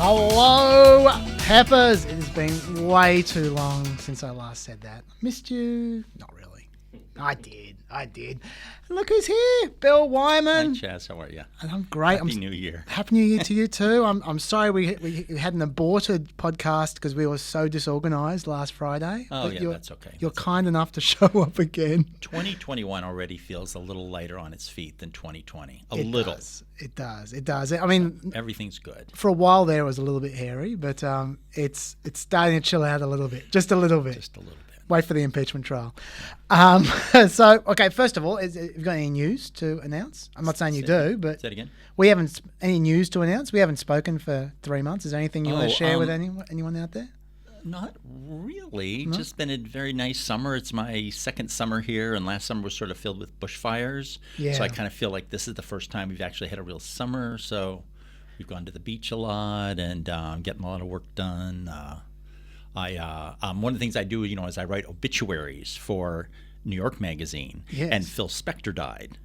Hello, Peppers. It has been way too long since I last said that. Missed you? Not really. I did. And look who's here, Bill Wyman. Hi, Chaz. How are you? And I'm great. Happy New Year. Happy New Year to you too. I'm sorry we had an aborted podcast because we were so disorganized last Friday. Oh, yeah, that's okay. You're kind enough to show up again. 2021 already feels a little lighter on its feet than 2020. It does. I mean, everything's good. For a while there, it was a little bit hairy, but it's starting to chill out a little bit. Just a little bit. Wait for the impeachment trial. Okay, first of all, have you got any news to announce? I'm not saying you do, but... Say it again? We haven't... Any news to announce? We haven't spoken for 3 months. Is there anything you want to share with anyone out there? Not really. No? Just been a very nice summer. It's my second summer here, and last summer was sort of filled with bushfires. Yeah. So I kind of feel like this is the first time we've actually had a real summer. So we've gone to the beach a lot and getting a lot of work done. One of the things I do, is I write obituaries for New York Magazine, and Phil Spector died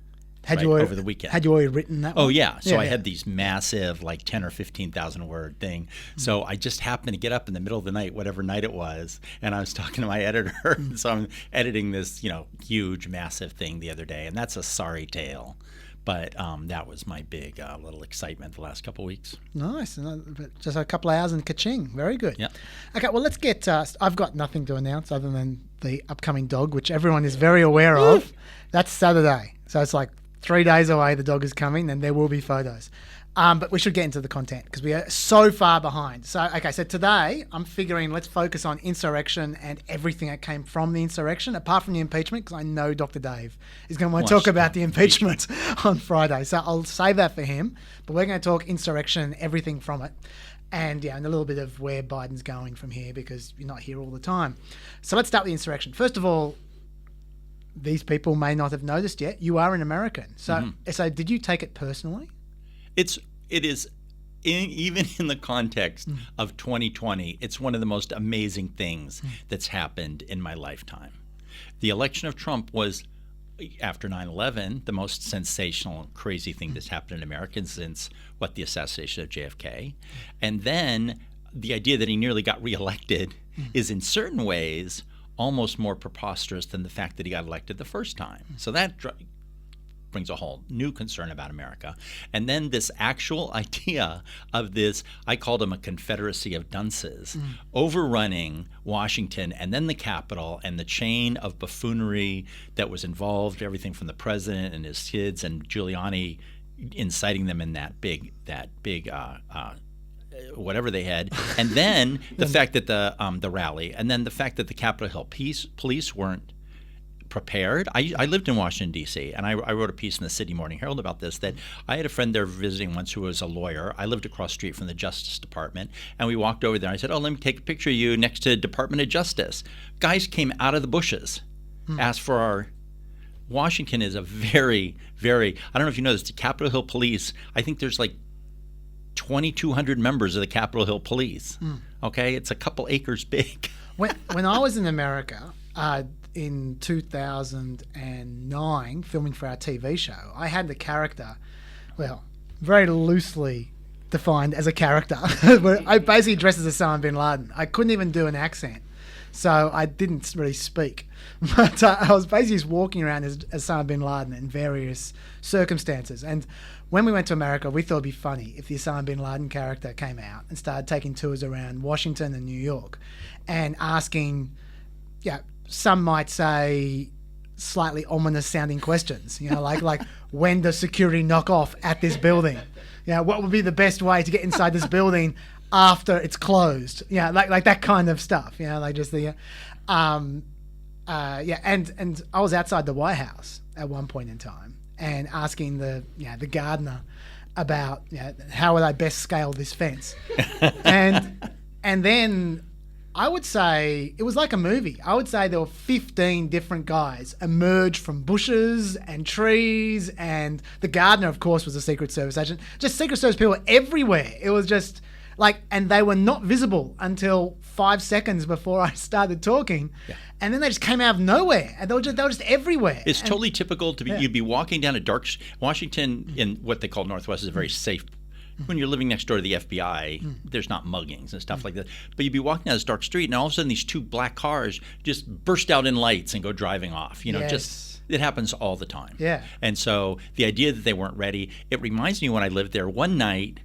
over the weekend. Had you already written that one? Oh, yeah. So I had these massive, 10 or 15,000 word thing. Mm-hmm. So I just happened to get up in the middle of the night, whatever night it was, and I was talking to my editor. So I'm editing this, huge, massive thing the other day, and that's a sorry tale. But that was my big little excitement the last couple of weeks. Nice. Just a couple of hours and ka-ching. Very good. Yeah. Okay, well, let's get... I've got nothing to announce other than the upcoming dog, which everyone is very aware of. That's Saturday. So it's 3 days away, the dog is coming, and there will be photos. But we should get into the content because we are so far behind. So today I'm figuring let's focus on insurrection and everything that came from the insurrection, apart from the impeachment, because I know Dr. Dave is going to want to talk about the impeachment on Friday. So I'll save that for him. But we're going to talk insurrection and everything from it. And a little bit of where Biden's going from here because you're not here all the time. So let's start with the insurrection. First of all, these people may not have noticed yet, you are an American. So, so did you take it personally? It is, even in the context of 2020, it's one of the most amazing things that's happened in my lifetime. The election of Trump was, after 9/11, the most sensational, crazy thing that's happened in America since, the assassination of JFK. And then the idea that he nearly got reelected is in certain ways almost more preposterous than the fact that he got elected the first time. So that brings a whole new concern about America. And then this actual idea of this, I called him a confederacy of dunces, overrunning Washington and then the Capitol and the chain of buffoonery that was involved, everything from the president and his kids and Giuliani inciting them in that big whatever they had, and then the fact that the rally, and then the fact that the Capitol Hill police weren't prepared. I lived in Washington, D.C., and I wrote a piece in the City Morning Herald about this, that I had a friend there visiting once who was a lawyer. I lived across the street from the Justice Department, and we walked over there. I said, let me take a picture of you next to Department of Justice. Guys came out of the bushes, asked for our... Washington is a very, very... I don't know if you know this, the Capitol Hill Police, I think there's 2,200 members of the Capitol Hill Police. Okay? It's a couple acres big. When I was in America... in 2009, filming for our TV show, I had the character, very loosely defined as a character, where I basically dressed as Osama bin Laden. I couldn't even do an accent, so I didn't really speak. But I was basically just walking around as Osama bin Laden in various circumstances. And when we went to America, we thought it'd be funny if the Osama bin Laden character came out and started taking tours around Washington and New York and asking, some might say slightly ominous sounding questions, like when does security knock off at this building? What would be the best way to get inside this building after it's closed? Like that kind of stuff, like just the, and I was outside the White House at one point in time and asking the gardener about, how would I best scale this fence? and then I would say it was like a movie. I would say there were 15 different guys emerged from bushes and trees, and the gardener, of course, was a Secret Service agent. Just Secret Service people everywhere. It was just and they were not visible until 5 seconds before I started talking. Yeah. And then they just came out of nowhere, and they were just everywhere. It's totally typical to be, you'd be walking down a dark, Washington in what they call Northwest is a very safe When you're living next door to the FBI, there's not muggings and stuff like that. But you'd be walking down this dark street, and all of a sudden these two black cars just burst out in lights and go driving off. Just it happens all the time. Yeah. And so the idea that they weren't ready, it reminds me when I lived there one night,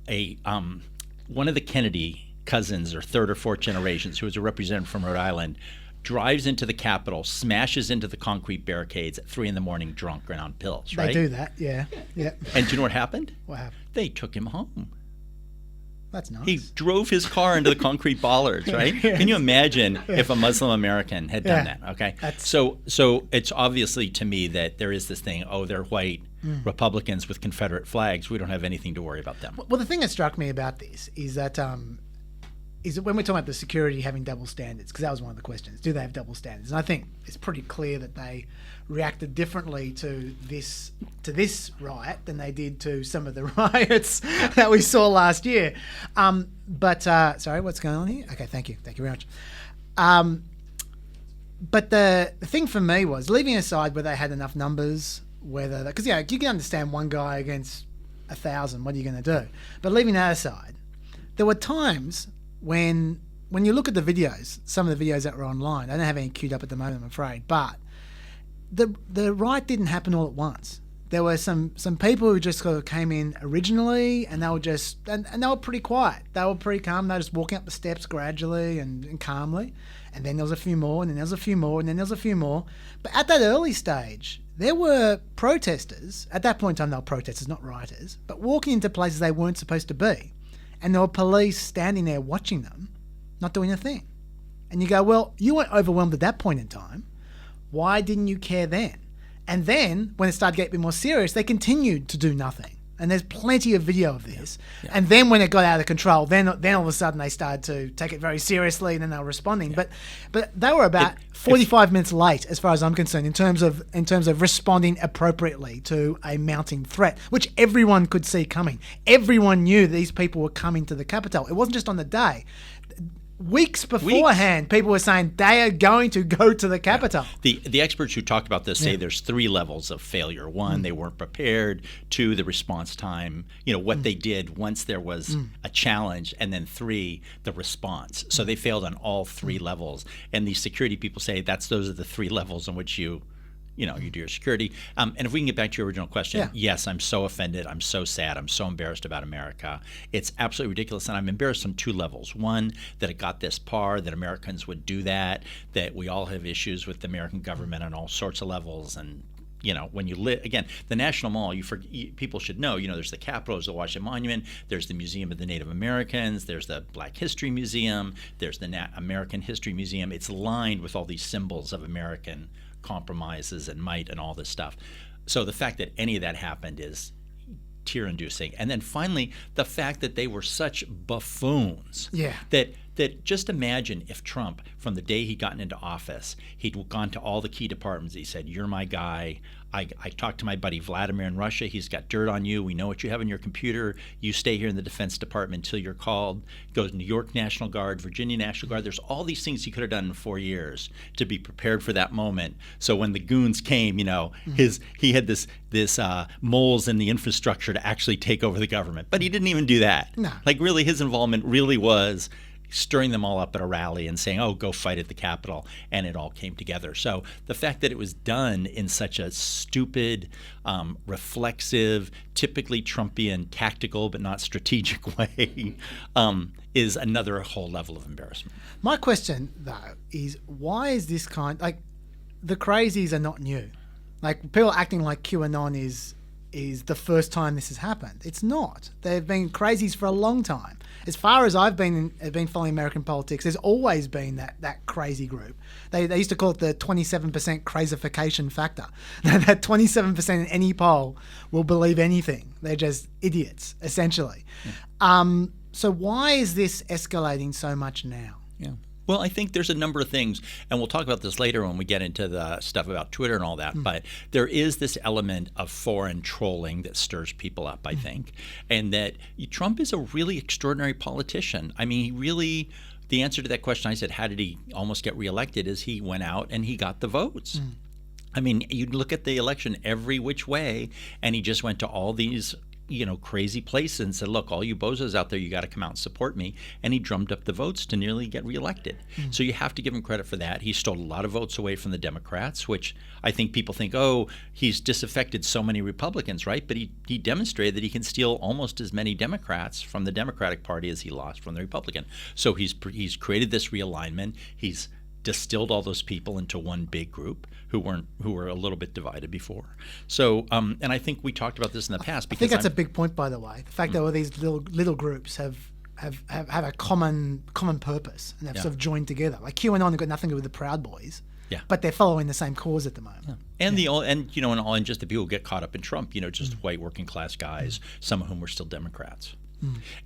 one of the Kennedy cousins, or third or fourth generations, who was a representative from Rhode Island, drives into the Capitol, smashes into the concrete barricades at 3 a.m. drunk and on pills, right? They do that, yeah. And do you know what happened? What happened? They took him home. That's nice. He drove his car into the concrete bollards, right? Yes. Can you imagine if a Muslim American had done that? Okay, so it's obviously to me that there is this thing. Oh, they're white Republicans with Confederate flags. We don't have anything to worry about them. Well, the thing that struck me about this is that when we're talking about the security having double standards, because that was one of the questions, do they have double standards? And I think it's pretty clear that they reacted differently to this riot than they did to some of the riots that we saw last year. Sorry, what's going on here? Okay, thank you very much. But the thing for me was, leaving aside whether they had enough numbers, because you can understand one guy against 1,000, what are you going to do? But leaving that aside, there were times when you look at the videos, some of the videos that were online, I don't have any queued up at the moment, I'm afraid, but the riot didn't happen all at once. There were some people who just sort of came in originally, and they were just and they were pretty quiet. They were pretty calm. They were just walking up the steps gradually and calmly. And then there was a few more, and then there was a few more, and then there was a few more. But at that early stage, there were protesters. At that point in time, they were protesters, not rioters, but walking into places they weren't supposed to be. And there were police standing there watching them, not doing a thing. And you go, well, you weren't overwhelmed at that point in time. Why didn't you care then? And then, when it started getting a bit more serious, they continued to do nothing. And there's plenty of video of this. Yeah. And then when it got out of control, then all of a sudden they started to take it very seriously, and then they were responding. Yeah. But they were about 45 minutes late, as far as I'm concerned, in terms of responding appropriately to a mounting threat, which everyone could see coming. Everyone knew these people were coming to the Capitol. It wasn't just on the day. Weeks beforehand, people were saying they are going to go to the Capitol. Yeah. The experts who talked about this say there's 3 levels of failure. 1, they weren't prepared. 2, the response time, what they did once there was a challenge. And then 3, the response. So they failed on all 3 levels. And these security people say those are the 3 levels in which you do your security. And if we can get back to your original question, yes, I'm so offended. I'm so sad. I'm so embarrassed about America. It's absolutely ridiculous. And I'm embarrassed on 2 levels. 1, that it got this far, that Americans would do that we all have issues with the American government on all sorts of levels. And, when you live, again, the National Mall, people should know, there's the Capitol, there's the Washington Monument, there's the Museum of the Native Americans, there's the Black History Museum, there's the American History Museum. It's lined with all these symbols of American compromises and might and all this stuff. So the fact that any of that happened is tear-inducing. And then finally, the fact that they were such buffoons. Yeah. That just imagine if Trump, from the day he'd gotten into office, he'd gone to all the key departments. He said, "You're my guy. I talked to my buddy Vladimir in Russia. He's got dirt on you. We know what you have in your computer. You stay here in the Defense Department until you're called." Goes New York National Guard, Virginia National Guard. There's all these things he could have done in 4 years to be prepared for that moment. So when the goons came, he had this moles in the infrastructure to actually take over the government. But he didn't even do that. No. Really, his involvement really was stirring them all up at a rally and saying, "Oh, go fight at the Capitol," and it all came together. So the fact that it was done in such a stupid, reflexive, typically Trumpian, tactical but not strategic way is another whole level of embarrassment. My question, though, is why is this the crazies are not new. People acting like QAnon is the first time this has happened. It's not. They've been crazies for a long time. As far as I've been following American politics, there's always been that crazy group. They used to call it the 27% crazification factor. That 27% in any poll will believe anything. They're just idiots, essentially. Yeah. So why is this escalating so much now? Yeah. Well, I think there's a number of things, and we'll talk about this later when we get into the stuff about Twitter and all that, but there is this element of foreign trolling that stirs people up, I think, and that Trump is a really extraordinary politician. I mean, the answer to that question, I said, how did he almost get reelected, is he went out and he got the votes. I mean, you look at the election every which way, and he just went to all these crazy places and said, look, all you bozos out there, you got to come out and support me. And he drummed up the votes to nearly get reelected. So you have to give him credit for that. He stole a lot of votes away from the Democrats, which I think people think, oh, he's disaffected so many Republicans, right? But he demonstrated that he can steal almost as many Democrats from the Democratic Party as he lost from the Republican. So he's created this realignment. He's distilled all those people into one big group who were a little bit divided before. So, and I think we talked about this in the past. Because I think that's a big point, by the way. The fact that all these little groups have a common purpose and they've sort of joined together. Like QAnon have got nothing to do with the Proud Boys. Yeah. But they're following the same cause at the moment. Yeah. And just the people who get caught up in Trump, just white working class guys, some of whom were still Democrats.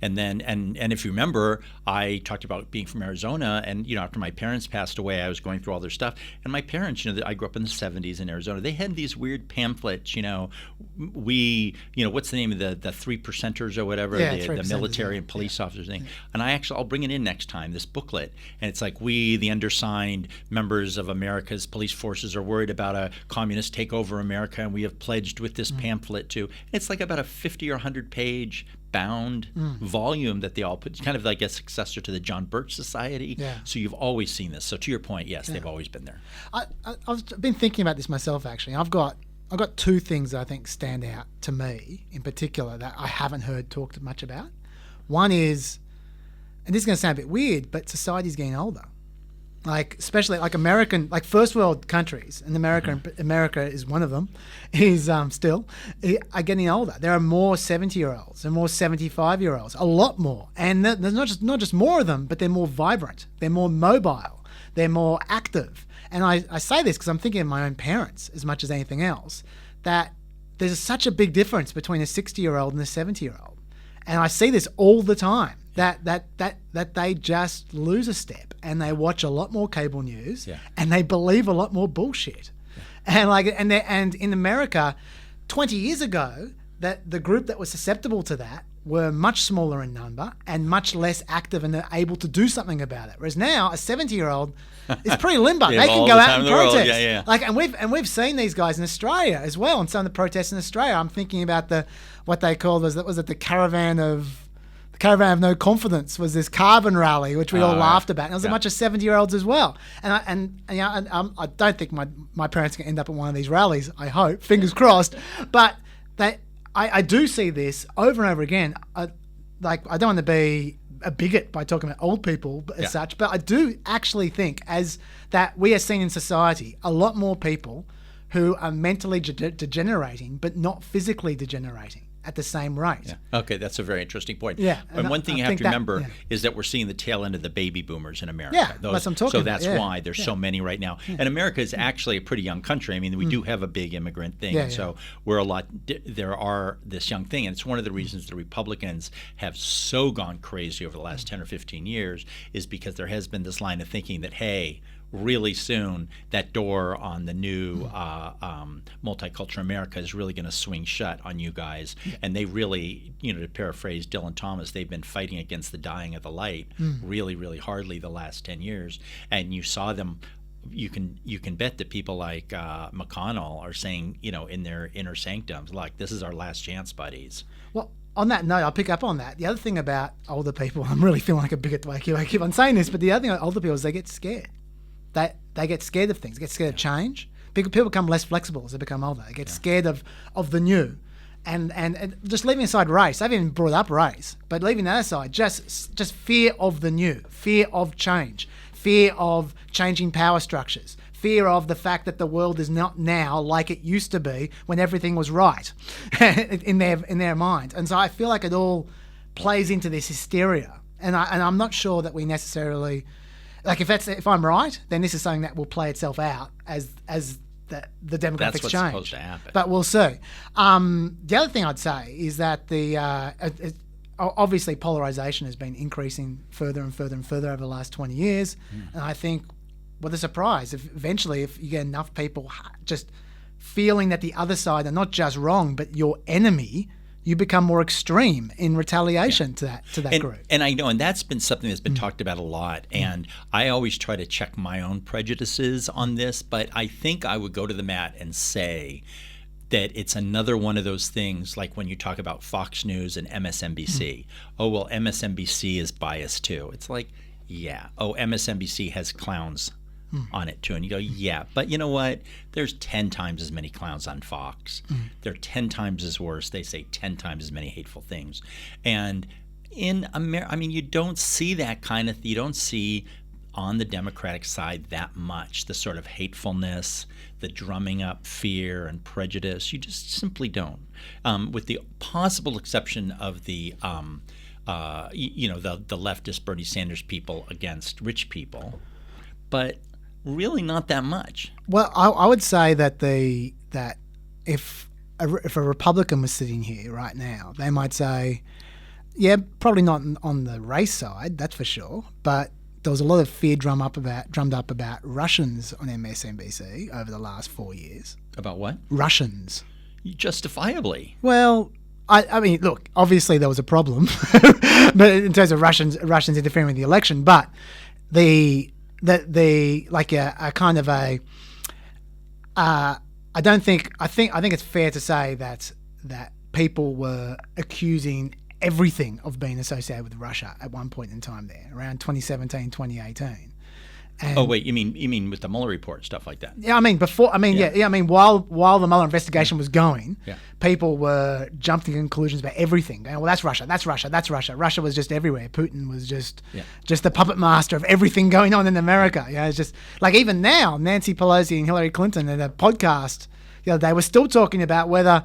And then, and if you remember, I talked about being from Arizona, and after my parents passed away, I was going through all their stuff. And my parents, I grew up in the '70s in Arizona. They had these weird pamphlets. What's the name of the 3%ers or whatever, the military and police officers thing. And I'll bring it in next time, this booklet. And it's like, we, the undersigned members of America's police forces, are worried about a communist takeover America, and we have pledged with this pamphlet to. It's like about a 50 or 100 page bound volume that they all put, kind of like a successor to the John Birch Society. Yeah. So you've always seen this. So to your point, yes, they've always been there. I've been thinking about this myself, actually. I've got two things that I think stand out to me in particular that I haven't heard talked much about. One is, and this is going to sound a bit weird, but society's getting older. Especially American, first world countries, and America is one of them, is still are getting older. There are more 70-year-olds and more 75-year-olds, a lot more. And there's not just more of them, but they're more vibrant, they're more mobile, they're more active. And I say this because I'm thinking of my own parents as much as anything else, that there's such a big difference between a 60-year-old and a 70-year-old. And I see this all the time, that they just lose a step and they watch a lot more cable news and they believe a lot more bullshit. Yeah. And in America, 20 years ago, that the group that was susceptible to that were much smaller in number and much less active and they're able to do something about it. Whereas now, a 70-year-old is pretty limber. They can go out and protest. And we've seen these guys in Australia as well, and some of the protests in Australia. I'm thinking about what they called the caravan of no confidence, was this carbon rally, which we all laughed about. And it was a bunch of 70-year-olds as well. And I don't think my parents can end up at one of these rallies. I hope, fingers crossed. But I do see this over and over again. I don't want to be a bigot by talking about old people as such, but I do actually think as that we are seeing in society a lot more people who are mentally degenerating, but not physically degenerating at the same rate. Yeah. Okay, that's a very interesting point. Yeah, and one thing you have to remember is that we're seeing the tail end of the baby boomers in America. Yeah, that's what I'm talking about. So that's why there's so many right now. Yeah. And America is actually a pretty young country. I mean, we do have a big immigrant thing. And so we're there are this young thing. And it's one of the reasons the Republicans have so gone crazy over the last 10 or 15 years is because there has been this line of thinking that, hey, really soon that door on the new multicultural America is really going to swing shut on you guys. And they really, to paraphrase Dylan Thomas, they've been fighting against the dying of the light really, really hardly the last 10 years. And you saw them. You can bet that people like McConnell are saying, in their inner sanctums, like, this is our last chance, buddies. Well, on that note, I'll pick up on that. The other thing about older people, I'm really feeling like a bigot the way I keep on saying this, but the other thing about older people is they get scared. They get scared of things. They get scared of change. People become less flexible as they become older. They get scared of the new. And just leaving aside race, I've even brought up race, but leaving that aside, just fear of the new, fear of change, fear of changing power structures, fear of the fact that the world is not now like it used to be when everything was right in their mind. And so I feel like it all plays into this hysteria. And I'm not sure that we necessarily... if I'm right, then this is something that will play itself out as the demographics That's what's change. Supposed to happen. But we'll see. The other thing I'd say is that obviously polarization has been increasing further and further and further over the last 20 years. And I think, what a surprise, eventually if you get enough people just feeling that the other side are not just wrong, but your enemy, you become more extreme in retaliation to that group. And I know, and that's been something that's been talked about a lot. And I always try to check my own prejudices on this, but I think I would go to the mat and say that it's another one of those things, like when you talk about Fox News and MSNBC. Oh, well, MSNBC is biased too. It's like, yeah. Oh, MSNBC has clowns on it too. And you go, yeah. But you know what? There's 10 times as many clowns on Fox. They're 10 times as worse. They say 10 times as many hateful things. And in America, I mean, you don't see that kind of, you don't see on the Democratic side that much, the sort of hatefulness, the drumming up fear and prejudice. You just simply don't. With the possible exception of the leftist Bernie Sanders people against rich people, but really not that much. Well, I would say that if a Republican was sitting here right now, they might say, yeah, probably not on the race side, that's for sure, but there was a lot of fear drummed up about Russians on MSNBC over the last 4 years. About what? Russians. Justifiably. Well, I mean, look, obviously there was a problem, but in terms of Russians interfering with the election. But I think it's fair to say that people were accusing everything of being associated with Russia at one point in time there, around 2017, 2018. And oh wait, you mean with the Mueller report, stuff like that? Yeah, I mean before. I mean, yeah. I mean, while the Mueller investigation was going, people were jumping to conclusions about everything. Going, well, that's Russia. That's Russia. That's Russia. Russia was just everywhere. Putin was just the puppet master of everything going on in America. Yeah, it's just like even now, Nancy Pelosi and Hillary Clinton in a podcast the other day were still talking about whether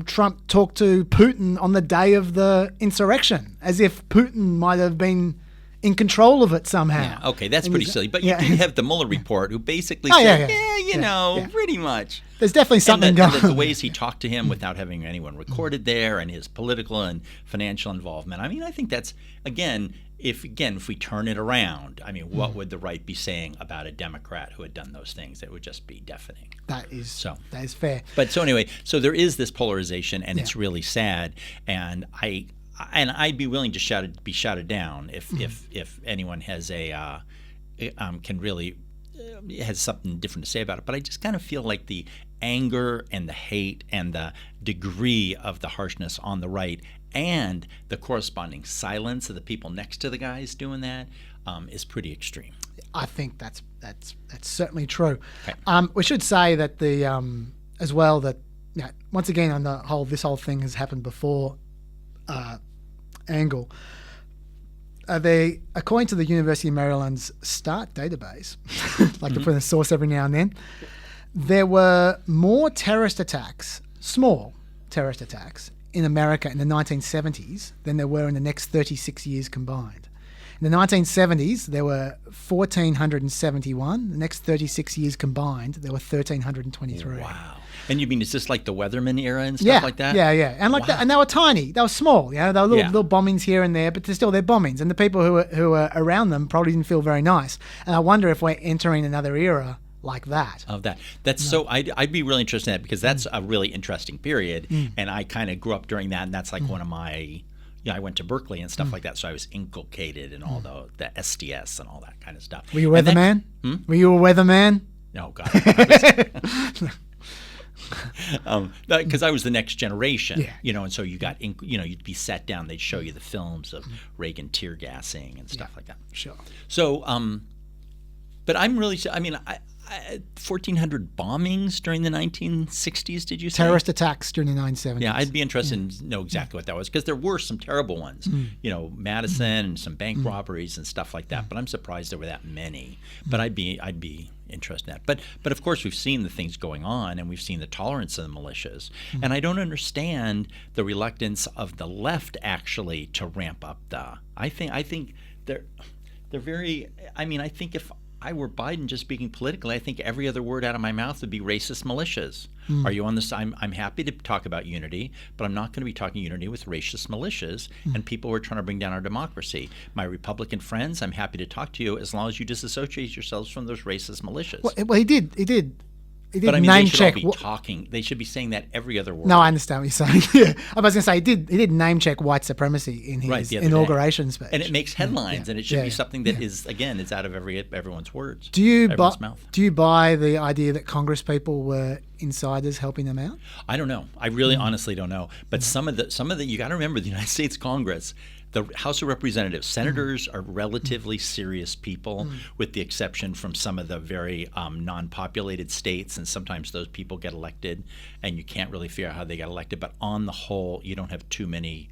Trump talked to Putin on the day of the insurrection, as if Putin might have been in control of it somehow. Yeah, okay, that's pretty silly. But you did have the Mueller report, who basically said, pretty much. There's definitely something going on. And the ways he talked to him without having anyone recorded there, and his political and financial involvement. I mean, I think that's, if we turn it around, I mean, what would the right be saying about a Democrat who had done those things? It would just be deafening. That is fair. But so anyway, so there is this polarization, and it's really sad. And I'd be willing to be shouted down if anyone has has something different to say about it. But I just kind of feel like the anger and the hate and the degree of the harshness on the right and the corresponding silence of the people next to the guys doing that is pretty extreme. I think that's certainly true. Okay. We should say that as well that once again on the whole, this whole thing has happened before angle. According to the University of Maryland's START database, like to put in a source every now and then, there were more small terrorist attacks in America in the 1970s than there were in the next 36 years combined. In the 1970s, there were 1,471. The next 36 years combined, there were 1,323. Wow. And you mean, is this like the Weatherman era and stuff like that? Yeah. And and they were tiny. They were small. They were little bombings here and there, but they're bombings. And the people who were around them probably didn't feel very nice. And I wonder if we're entering another era like that. So I'd be really interested in that, because that's a really interesting period. And I kind of grew up during that, and that's like one of my... I went to Berkeley and stuff like that, so I was inculcated in all the STS and all that kind of stuff. Were you a weatherman? Were you a weatherman? No, God. Because I was the next generation, and so you got, you'd be sat down, they'd show you the films of Reagan tear gassing and stuff like that. Sure. So, but I'm really, 1,400 bombings during the 1960s, did you say? Terrorist attacks during the 1970s. Yeah, I'd be interested to know exactly what that was, because there were some terrible ones, Madison and some bank robberies and stuff like that, but I'm surprised there were that many. But I'd be interested in that. But of course, we've seen the things going on, and we've seen the tolerance of the militias. And I don't understand the reluctance of the left actually to ramp up I think they're very, I think if I were Biden, just speaking politically, I think every other word out of my mouth would be racist militias. Are you on this? I'm happy to talk about unity, but I'm not going to be talking unity with racist militias and people who are trying to bring down our democracy. My Republican friends, I'm happy to talk to you as long as you disassociate yourselves from those racist militias. Well, he did he did But I mean, name they should check. all be talking. They should be saying that every other word. No, I understand what you're saying. Yeah, I was going to say he did name check white supremacy in his the other inauguration day. speech, And it makes headlines, and it should be something that is, again, it's out of everyone's words. Everyone's mouth. Do you buy the idea that Congress people were insiders helping them out? I don't know. I really honestly don't know. But some of the you got to remember, the United States Congress, the House of Representatives, senators are relatively serious people, with the exception from some of the very non-populated states, and sometimes those people get elected, and you can't really figure out how they got elected. But on the whole, you don't have too many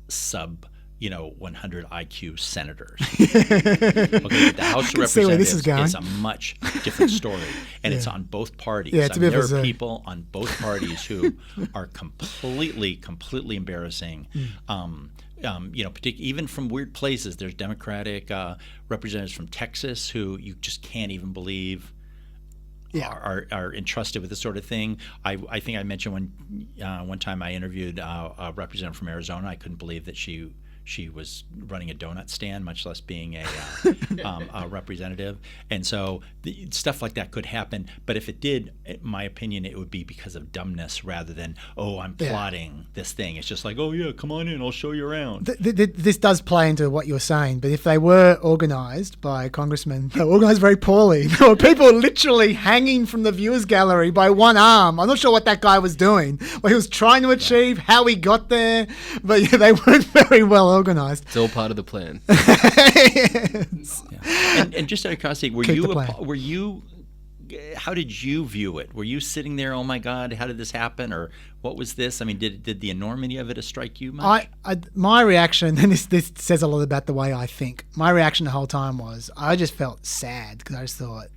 100 IQ senators. Okay, the House of Representatives is a much different story, and it's on both parties. Yeah, there are people on both parties who are completely embarrassing. Even from weird places. There's Democratic representatives from Texas who you just can't even believe are entrusted with this sort of thing. I think I mentioned one time I interviewed a representative from Arizona. I couldn't believe that she was running a donut stand, much less being a representative. And so stuff like that could happen. But if it did, in my opinion, it would be because of dumbness rather than, I'm plotting this thing. It's just like, come on in, I'll show you around. This does play into what you're saying, but if they were organised by congressmen, they were organised very poorly. There were people literally hanging from the viewers gallery by one arm. I'm not sure what that guy was doing, what he was trying to achieve, how he got there, but they weren't very well organised. It's all part of the plan. Yes. And just out of curiosity, how did you view it? Were you sitting there, oh my God, how did this happen? Or what was this? I mean, did the enormity of it strike you much? My reaction, and this says a lot about the way I think, my reaction the whole time was I just felt sad because I just thought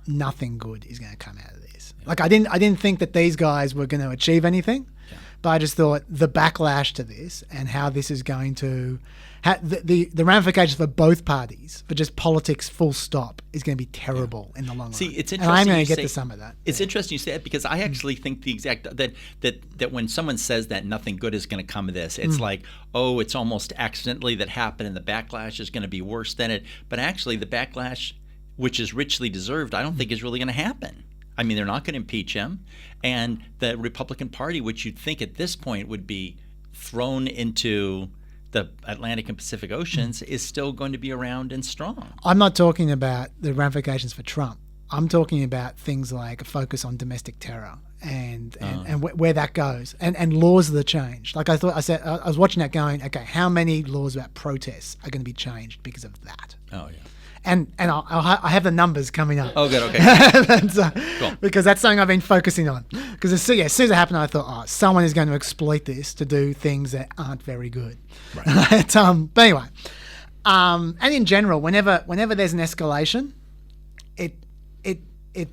nothing good is going to come out of this. Yeah. Like I didn't think that these guys were going to achieve anything. But I just thought the backlash to this and how this is going to the ramifications for both parties, for just politics full stop, is going to be terrible in the long run. See, it's interesting. And I'm going to get to some of that. It's interesting you say that because I actually think the exact that when someone says that nothing good is going to come of this, it's like, it's almost accidentally that happened and the backlash is going to be worse than it. But actually the backlash, which is richly deserved, I don't think is really going to happen. I mean, they're not going to impeach him. And the Republican Party, which you'd think at this point would be thrown into the Atlantic and Pacific Oceans, is still going to be around and strong. I'm not talking about the ramifications for Trump. I'm talking about things like a focus on domestic terror and where that goes and laws that are changed. Like I was watching that going, okay, how many laws about protests are going to be changed because of that? Oh, yeah. And I have the numbers coming up. Oh, good. Okay. Cool. Because that's something I've been focusing on. Because as soon as it happened, I thought, someone is going to exploit this to do things that aren't very good. Right. But anyway, and in general, whenever there's an escalation, it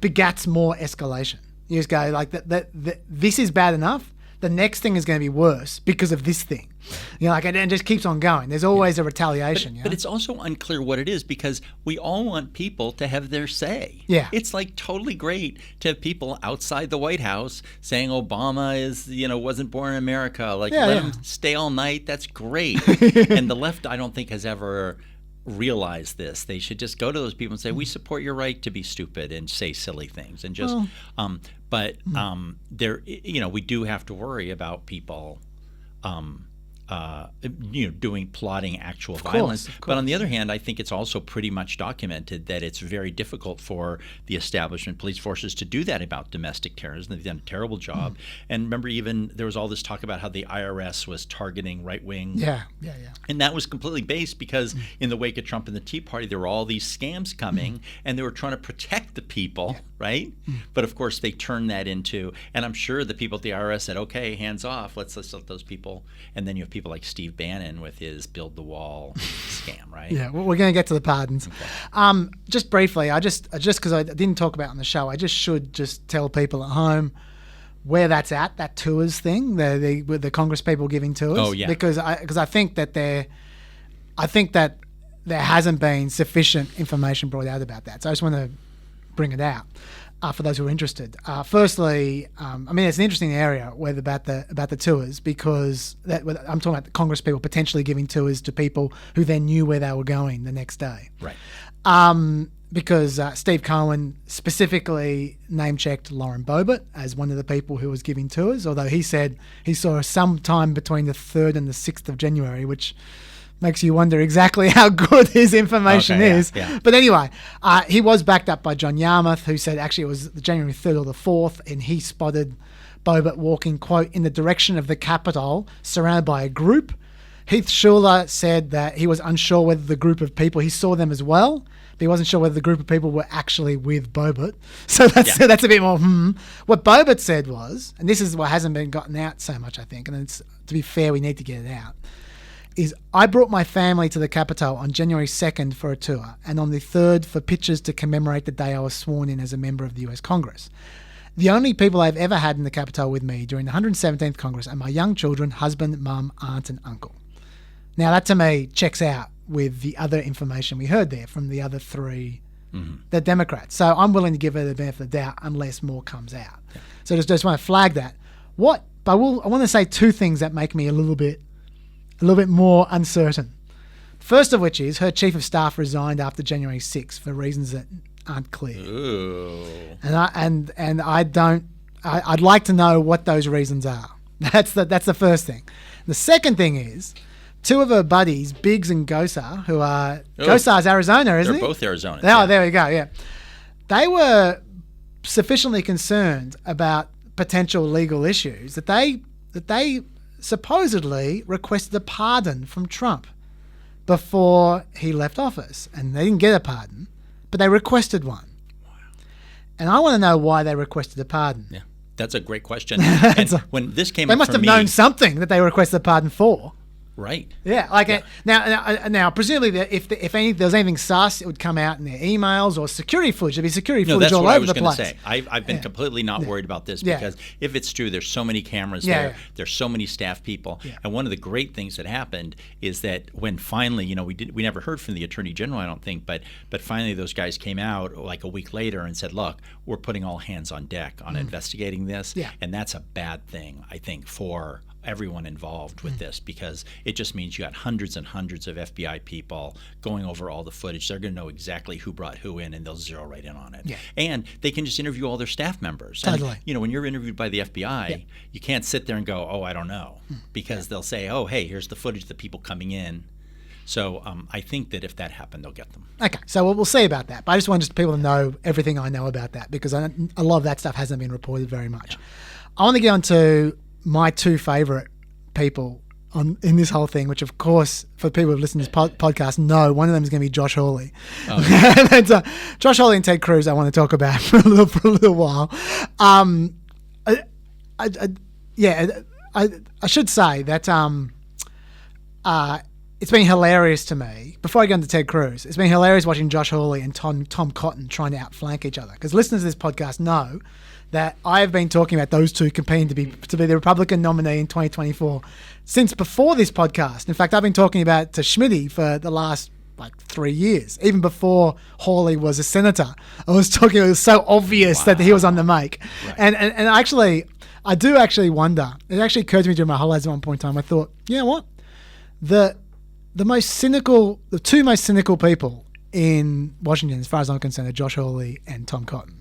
begats more escalation. You just go like this is bad enough. The next thing is going to be worse because of this thing. And it just keeps on going. There's always a retaliation. But it's also unclear what it is because we all want people to have their say. Yeah. It's like totally great to have people outside the White House saying Obama wasn't born in America. Let him stay all night. That's great. And the left, I don't think, has ever realize this. They should just go to those people and say, we support your right to be stupid and say silly things and just there we do have to worry about people plotting actual violence. But on the other hand, I think it's also pretty much documented that it's very difficult for the establishment police forces to do that about domestic terrorism. They've done a terrible job. And remember, even there was all this talk about how the IRS was targeting right-wing. Yeah. And that was completely based because in the wake of Trump and the Tea Party, there were all these scams coming and they were trying to protect the people, right? But of course, they turned that into, and I'm sure the people at the IRS said, okay, hands off, let's let those people. And then you have people like Steve Bannon with his build the wall scam, right? Yeah, well, we're going to get to the pardons. Okay. Just briefly, I just because I didn't talk about it on the show, I should tell people at home where that's at, that tours thing, the Congress people giving tours. Oh yeah. Because I think that there hasn't been sufficient information brought out about that. So I just want to bring it out. For those who are interested, firstly, it's an interesting area about the tours because I'm talking about the Congress people potentially giving tours to people who then knew where they were going the next day. Right. because Steve Cohen specifically name-checked Lauren Boebert as one of the people who was giving tours, although he said he saw her sometime between the 3rd and the 6th of January, which makes you wonder exactly how good his information is. Yeah. But anyway, he was backed up by John Yarmouth, who said actually it was January 3rd or the 4th, and he spotted Boebert walking, quote, in the direction of the Capitol, surrounded by a group. Heath Schuler said that he was unsure whether the group of people, he saw them as well, but he wasn't sure whether the group of people were actually with Boebert. So that's a bit more, What Boebert said was, and this is what hasn't been gotten out so much, I think, and it's, to be fair, we need to get it out, is I brought my family to the Capitol on January 2nd for a tour, and on the 3rd for pictures to commemorate the day I was sworn in as a member of the US Congress. The only people I've ever had in the Capitol with me during the 117th Congress are my young children, husband, mum, aunt, and uncle. Now, that to me checks out with the other information we heard there from the other three, the Democrats. So I'm willing to give it the benefit of the doubt unless more comes out. Yeah. So just want to flag that. I want to say two things that make me a little bit more uncertain. First of which is her chief of staff resigned after January 6th for reasons that aren't clear. Ooh. I'd like to know what those reasons are. That's the first thing. The second thing is two of her buddies, Biggs and Gauja, who are Gauja's Arizona, isn't he? They're both Arizona. Oh, there we go. Yeah, they were sufficiently concerned about potential legal issues that they supposedly requested a pardon from Trump before he left office, and they didn't get a pardon, but they requested one. Wow. And I want to know why they requested a pardon. Yeah, that's a great question. And when this came they up must for have me, known something that they requested a pardon for. Right. Yeah, now presumably if there's anything sus, it would come out in their emails or security footage. There'd be security footage all over the place. That's what I was going to say. I've been completely not worried about this because if it's true, there's so many cameras there. There's so many staff people. Yeah. And one of the great things that happened is that when finally, we never heard from the Attorney General, I don't think, but finally those guys came out like a week later and said, look, we're putting all hands on deck on investigating this. Yeah. And that's a bad thing, I think, for everyone involved with this, because it just means you got hundreds and hundreds of FBI people going over all the footage. They're going to know exactly who brought who in, and they'll zero right in on it. Yeah. And they can just interview all their staff members. Totally. And, when you're interviewed by the FBI, you can't sit there and go, oh, I don't know, because they'll say, oh, hey, here's the footage of the people coming in. So I think that if that happened, they'll get them. Okay, so we'll see about that. But I just want people to know everything I know about that, because a lot of that stuff hasn't been reported very much. Yeah. I want to get on to my two favourite people in this whole thing, which of course for people who've listened to this podcast know one of them is going to be Josh Hawley. Oh, yeah. And, Josh Hawley and Ted Cruz I want to talk about for a little while. I should say that it's been hilarious to me. Before I go into Ted Cruz, it's been hilarious watching Josh Hawley and Tom Cotton trying to outflank each other, because listeners to this podcast know that I have been talking about those two competing to be the Republican nominee in 2024 since before this podcast. In fact, I've been talking about to Schmitty for the last 3 years, even before Hawley was a senator. I was talking; it was so obvious that he was on the make, right. and I do actually wonder. It actually occurred to me during my holidays at one point in time. I thought, you know what, the two most cynical people in Washington, as far as I'm concerned, are Josh Hawley and Tom Cotton.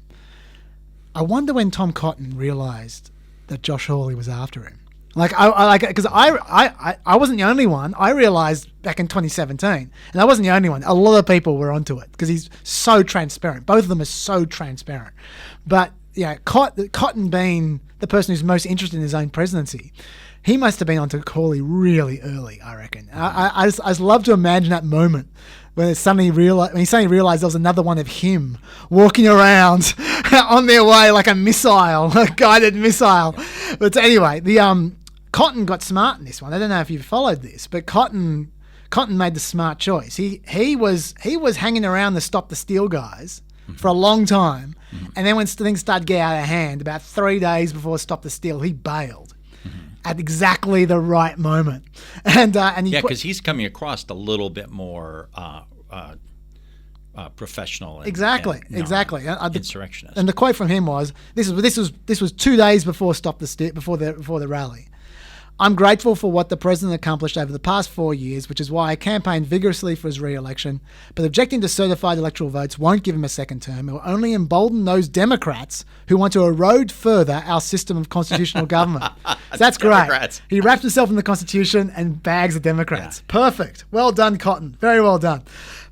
I wonder when Tom Cotton realized that Josh Hawley was after him. Because I wasn't the only one. I realized back in 2017, and I wasn't the only one. A lot of people were onto it because he's so transparent. Both of them are so transparent. But Cotton being the person who's most interested in his own presidency, he must have been onto Hawley really early, I reckon. I just love to imagine that moment when he suddenly realized there was another one of him walking around on their way like a missile, a guided missile. But anyway, the Cotton got smart in this one. I don't know if you've followed this, but Cotton made the smart choice. He was hanging around the Stop the Steal guys for a long time, and then when things started to get out of hand, about 3 days before Stop the Steal, he bailed at exactly the right moment. And because he's coming across a little bit more professional. Exactly. Insurrectionist. And the quote from him was, "This was 2 days before Stop the Steal, before the rally. I'm grateful for what the president accomplished over the past 4 years, which is why I campaigned vigorously for his re-election. But objecting to certified electoral votes won't give him a second term. It will only embolden those Democrats who want to erode further our system of constitutional government. So that's great. He wraps himself in the Constitution and bags the Democrats. Yeah. Perfect. Well done, Cotton. Very well done.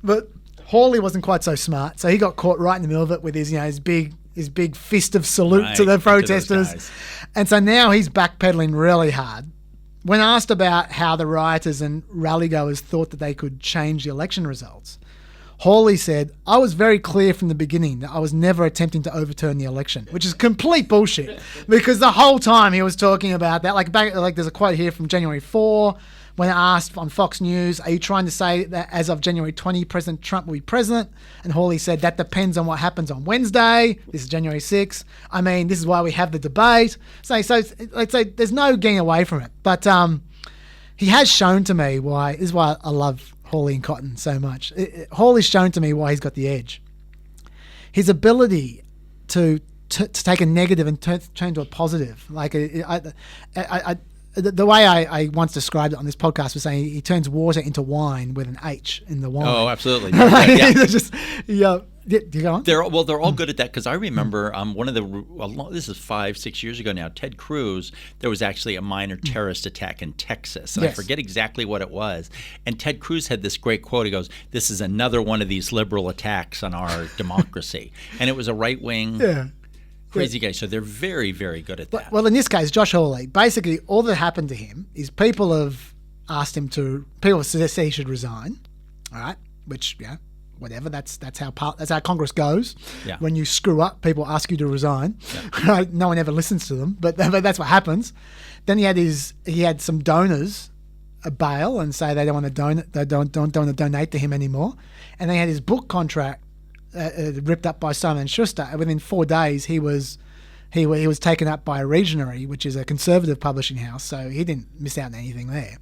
But Hawley wasn't quite so smart, so he got caught right in the middle of it with his, his big fist of salute to the protesters. And so now he's backpedaling really hard. When asked about how the rioters and rally-goers thought that they could change the election results, Hawley said, I was very clear from the beginning that I was never attempting to overturn the election, which is complete bullshit because the whole time he was talking about that, like there's a quote here from January 4, when asked on Fox News, are you trying to say that as of January 20, President Trump will be president? And Hawley said, that depends on what happens on Wednesday. This is January 6. I mean, this is why we have the debate. So let's say there's no getting away from it. But he has shown to me why, this is why I love Hawley and Cotton so much. Hawley's shown to me why he's got the edge. His ability to take a negative and turn to a positive. Like the way I once described it on this podcast was saying he turns water into wine with an H in the wine. Oh, absolutely. Yeah. Do you go on? They're all good at that because I remember one of this is 5-6 years ago now, Ted Cruz, there was actually a minor terrorist attack in Texas. And I forget exactly what it was. And Ted Cruz had this great quote. He goes, this is another one of these liberal attacks on our democracy. And it was a right-wing crazy guy. So they're very, very good at that. Well, in this case, Josh Hawley, basically all that happened to him is people have asked him people say he should resign, all right, which, whatever, that's how Congress goes. Yeah. When you screw up, people ask you to resign. Yeah. Right? No one ever listens to them, but that's what happens. Then he had some donors bail and say they don't want to donate to him anymore. And then he had his book contract ripped up by Simon & Schuster. And within 4 days, he was taken up by Regenary, which is a conservative publishing house. So he didn't miss out on anything there.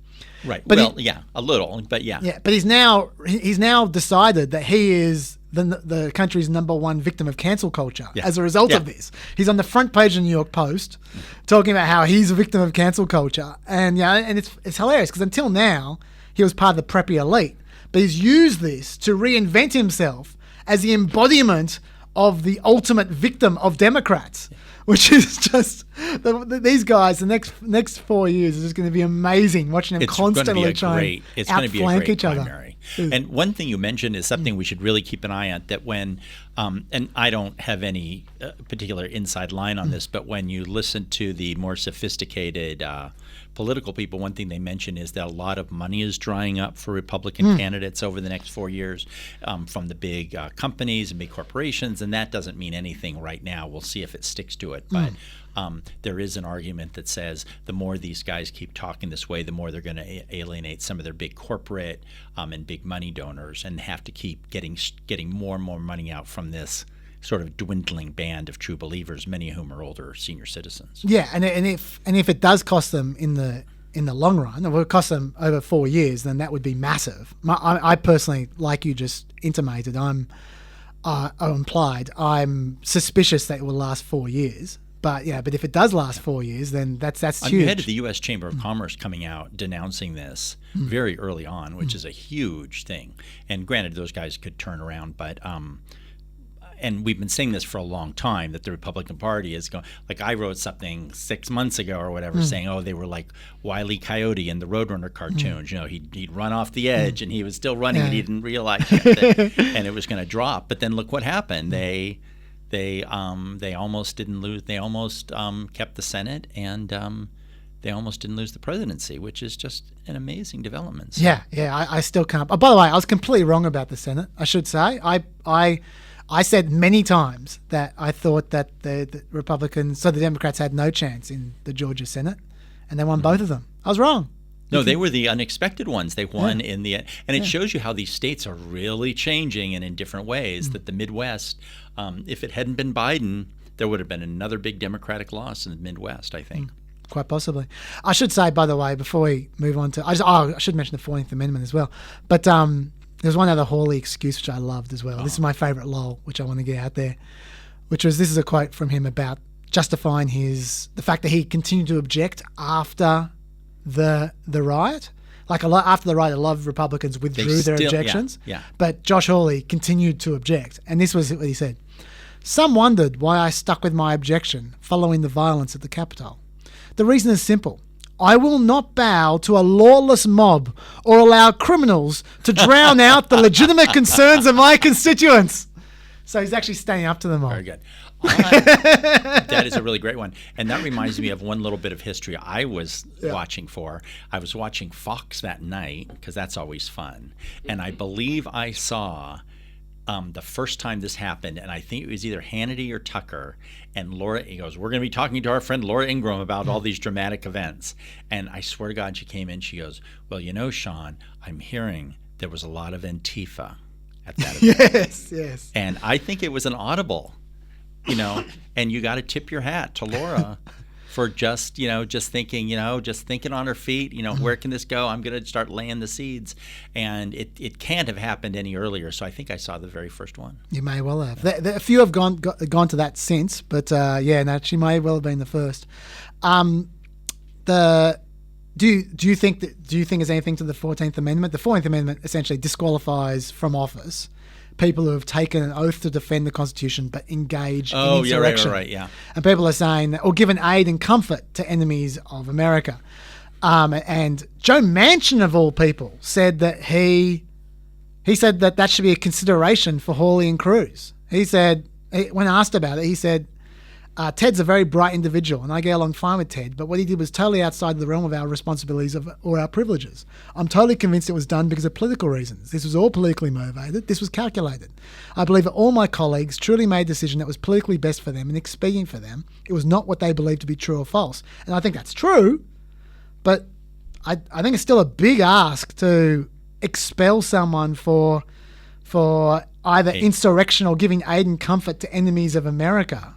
Right. But a little, but yeah. Yeah, but he's now decided that he is the country's #1 victim of cancel culture as a result of this. He's on the front page of the New York Post talking about how he's a victim of cancel culture. And and it's hilarious because until now, he was part of the preppy elite. But he's used this to reinvent himself as the embodiment of the ultimate victim of Democrats, which is just these guys. The next 4 years is just going to be amazing watching them constantly trying to outflank each other. And one thing you mentioned is something we should really keep an eye on. That when, and I don't have any particular inside line on this, but when you listen to the more sophisticated political people, one thing they mention is that a lot of money is drying up for Republican candidates over the next 4 years from the big companies and big corporations, and that doesn't mean anything right now. We'll see if it sticks to it, but there is an argument that says the more these guys keep talking this way, the more they're going to alienate some of their big corporate and big money donors, and have to keep getting more and more money out from this sort of dwindling band of true believers, many of whom are older senior citizens. Yeah, and if it does cost them in the long run, or it will cost them over 4 years, then that would be massive. I personally, like you just intimated, implied, I'm suspicious that it will last 4 years. But if it does last 4 years, then that's huge. You had the U.S. Chamber of Commerce coming out denouncing this very early on, which is a huge thing. And granted, those guys could turn around, but and we've been saying this for a long time, that the Republican Party is going, like I wrote something 6 months ago or whatever saying, they were like Wile E. Coyote in the Roadrunner cartoons. He'd run off the edge and he was still running and he didn't realize it, and it was going to drop. But then look what happened. They almost didn't lose. They almost kept the Senate, and they almost didn't lose the presidency, which is just an amazing development. So. I still can't. Oh, by the way, I was completely wrong about the Senate, I should say. I said many times that I thought that the Republicans, so the Democrats had no chance in the Georgia Senate, and they won both of them. I was wrong. No, they were the unexpected ones. They won in the end. And it shows you how these states are really changing and in different ways, that the Midwest, if it hadn't been Biden, there would have been another big Democratic loss in the Midwest, I think. Quite possibly. I should say, by the way, before we move on to, I should mention the 14th Amendment as well. But there's one other Hawley excuse which I loved as well. This is my favorite lol, which I want to get out there, which was, this is a quote from him about justifying the fact that he continued to object after the riot. Like after the riot, a lot of Republicans withdrew their objections. Yeah. But Josh Hawley continued to object. And this was what he said. Some wondered why I stuck with my objection following the violence at the Capitol. The reason is simple. I will not bow to a lawless mob or allow criminals to drown out the legitimate concerns of my constituents. So he's actually standing up to them all. Very good. That is a really great one. And that reminds me of one little bit of history I was watching for. I was watching Fox that night because that's always fun. And I believe I saw the first time this happened, and I think it was either Hannity or Tucker, and Laura, he goes, we're going to be talking to our friend Laura Ingraham about all these dramatic events. And I swear to God, she came in, she goes, well, you know, Sean, I'm hearing there was a lot of Antifa at that event. Yes. And I think it was an audible, you know, and you got to tip your hat to Laura for just thinking on her feet, where can this go? I'm going to start laying the seeds. And it can't have happened any earlier. So I think I saw the very first one. You may well have. A few have gone to that since, but she may well have been the first. Do you think there's anything to the 14th Amendment? The 14th Amendment essentially disqualifies from office people who have taken an oath to defend the Constitution but engage in insurrection. Right. And people are saying, or given aid and comfort to enemies of America. And Joe Manchin, of all people, said that he said that should be a consideration for Hawley and Cruz. He said, when asked about it, he said, Ted's a very bright individual, and I get along fine with Ted, but what he did was totally outside the realm of our responsibilities or our privileges. I'm totally convinced it was done because of political reasons. This was all politically motivated. This was calculated. I believe that all my colleagues truly made a decision that was politically best for them and expedient for them. It was not what they believed to be true or false. And I think that's true, but I think it's still a big ask to expel someone for either insurrection or giving aid and comfort to enemies of America.